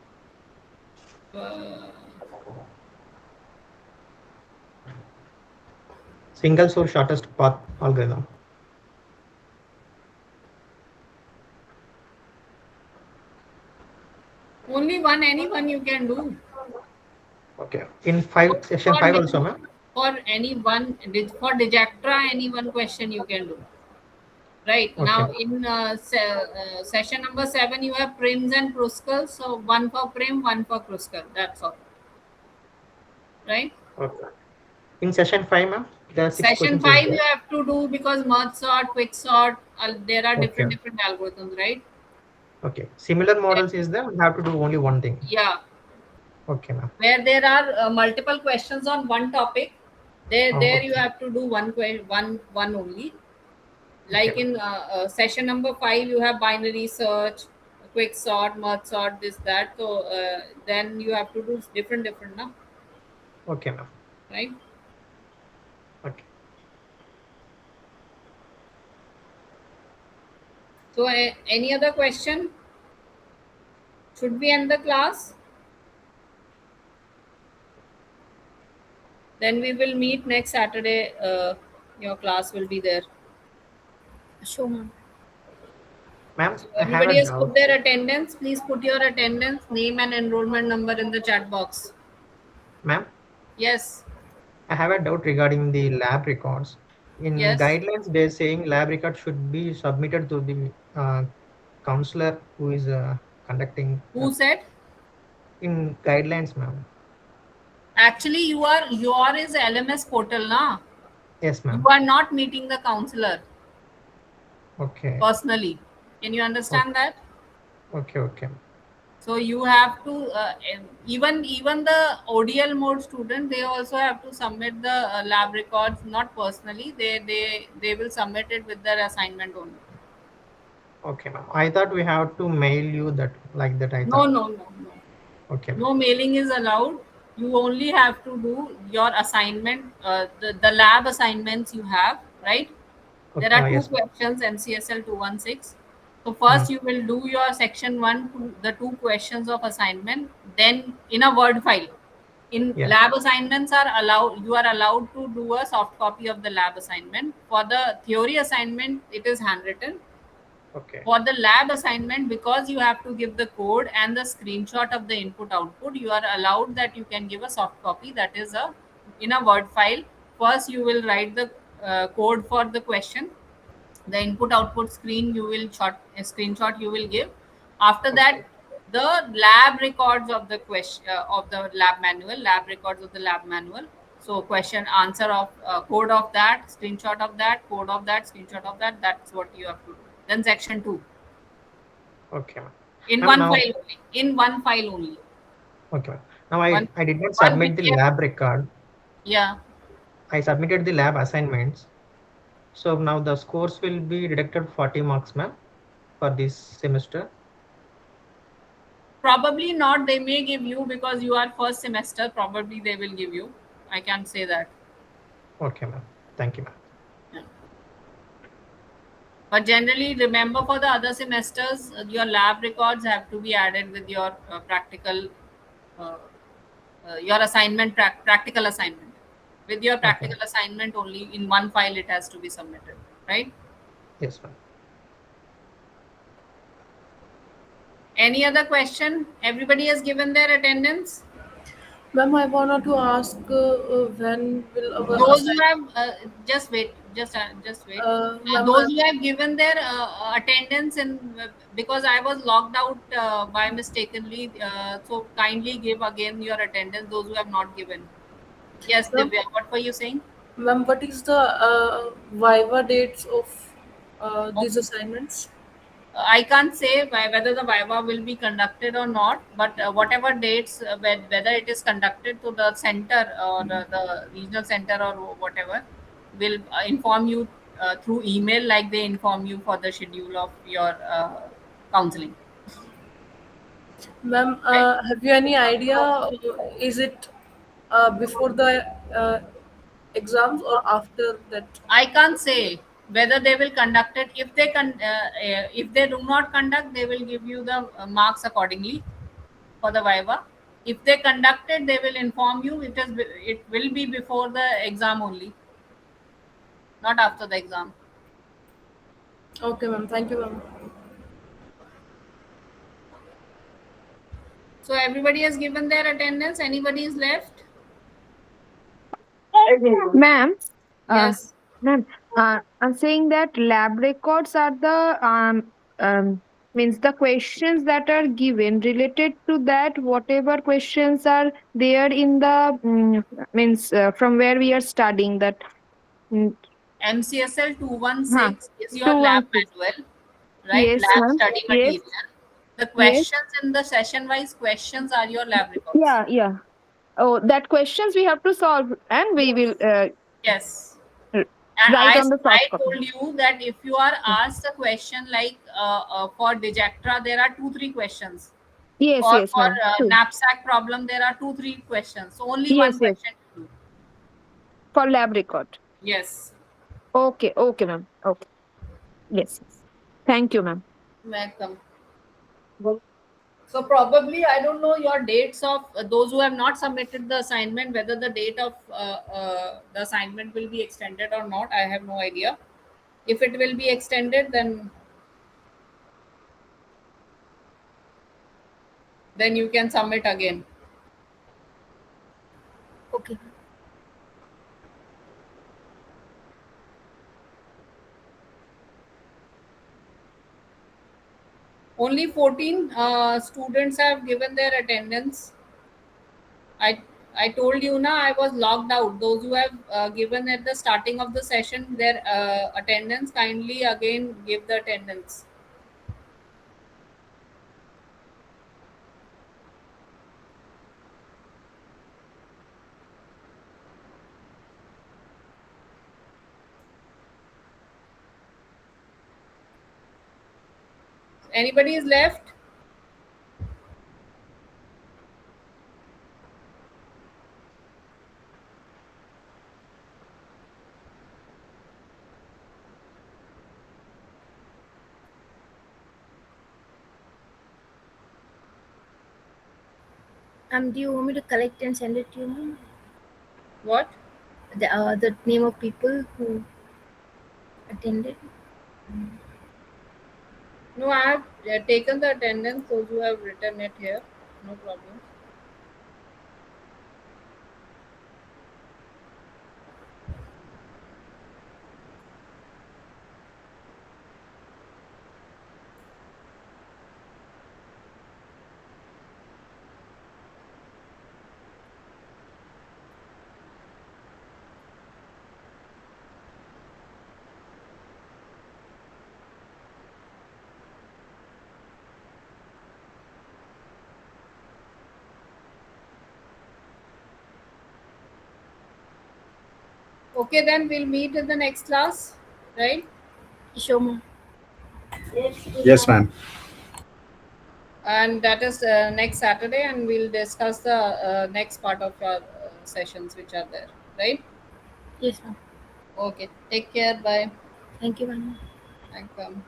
Single source shortest path algorithm. Only one, anyone you can do. Okay. In session 5 also, ma'am? For any one, for Dijatra, any one question you can do. Right. Okay. Now in session number 7, you have Prims and Kruskal. So one for Prim, one for Kruskal. That's all. Right. Okay. In session 5, ma'am? Session 5 you have to do because merge sort, quick sort, there are different algorithms, right? Okay. Similar models is there, you have to do only one thing. Yeah. Okay, ma'am. Where there are multiple questions on one topic, there okay. you have to do one only. Like in session number 5, you have binary search, quick sort, merge sort, this, that. So then you have to do different, no? Okay, ma'am. Right? Okay. So any other question? Should we end the class? Then we will meet next Saturday. Your class will be there. Sure, ma'am. Ma'am, Everybody has put their attendance. Please put your attendance, name and enrollment number in the chat box. Ma'am? Yes. I have a doubt regarding the lab records. In guidelines, they're saying lab record should be submitted to the counselor who is conducting. Who said? In guidelines, ma'am. Actually, your is LMS portal, na? Yes, ma'am. You are not meeting the counselor. Okay. Personally. Can you understand that? Okay. So you have to even the ODL mode student, they also have to submit the lab records, not personally. They will submit it with their assignment only. Okay, ma'am. I thought we have to mail you that like that. No. Okay. No mailing is allowed. You only have to do your assignment, the lab assignments you have, right? There are two questions, NCSL 216. So first you will do your section 1, the 2 questions of assignment, then in a Word file. In lab assignments you are allowed to do a soft copy of the lab assignment. For the theory assignment, it is handwritten. Okay. For the lab assignment, because you have to give the code and the screenshot of the input output, you are allowed that you can give a soft copy, that is in a Word file. First you will write the code for the question, the input output screen you will screenshot you will give. After that, the lab records of the question of the lab records of the lab manual, So question answer of code of that, screenshot of that, code of that, screenshot of that. That's what you have to do. Then section 2 Okay, ma'am. in Ma'am, one now, file only. In one file only. okay, ma'am. Now One I did not one submit the PDF. lab record. Yeah. I submitted the lab assignments. So now the scores will be deducted 40 marks, ma'am, for this semester. Probably not. They may give you because you are first semester. Probably they will give you. I can't say that. Okay, ma'am. Thank you, ma'am. Yeah. But generally, remember for the other semesters, your lab records have to be added with your practical, uh, your assignment, practical assignment. With your Okay, ma'am. practical assignment, only in one file it has to be submitted, right? Yes, ma'am. Any other question? Everybody has given their attendance. Ma'am, I wanted to ask when will our Those who have assignment? just wait. Ma'am, Those who have given their attendance and because I was logged out by mistakenly, so kindly give again your attendance. Those who have not given. Yes, ma'am, Divya. What were you saying? ma'am, what is the Viva dates of these assignments? I can't say whether the Viva will be conducted or not, but whatever dates, whether it is conducted to the center or the regional center or whatever, will inform you through email like they inform you for the schedule of your counseling. Ma'am, Right? have you any idea? Is it before the exams or after that? I can't say whether they will conduct it. If they do not conduct, they will give you the marks accordingly for the Viva. If they conduct it, they will inform you. It will be before the exam only, not after the exam. Okay, ma'am. Thank you, ma'am. So everybody has given their attendance. Anybody is left? Ma'am, uh, Yes. ma'am, I'm saying that lab records are the means the questions that are given related to that whatever questions are there in the means from where we are studying that. Mm, MCSL huh, 216 is your lab 216. manual, right? Yes, Lab ma'am. study Yes, material. The yes. questions in the session wise questions are your lab records. Yeah, yeah. Oh, that questions we have to solve and we will Yes. r- And write on the I soft copy. told you that if you are asked a question like for Digectra, there are 2 3 questions. Yes, Or yes, for ma'am. True. knapsack problem, there are 2 3 questions. So only Yes, one yes. question to do. For lab record. Yes. Okay, okay, ma'am. Okay. Yes, yes. Thank you, ma'am. Welcome. So probably I don't know your dates of those who have not submitted the assignment, whether the date of the assignment will be extended or not. I have no idea. If it will be extended, then you can submit again. Okay. Only 14 students have given their attendance. I I told you na I was logged out. Those who have given at the starting of the session their attendance, kindly again give the attendance. Anybody is left? Do you want me to collect and send it to you, ma'am? What? The name of people who attended? No, I have taken the attendance. Those who have written it here, no problem. Okay, then we'll meet in the next class, right? Sure, ma'am. Yes, ma'am. And that is next Saturday, and we'll discuss the next part of our sessions which are there, right? Yes, ma'am. Okay, take care. Bye. Thank you, ma'am. Welcome.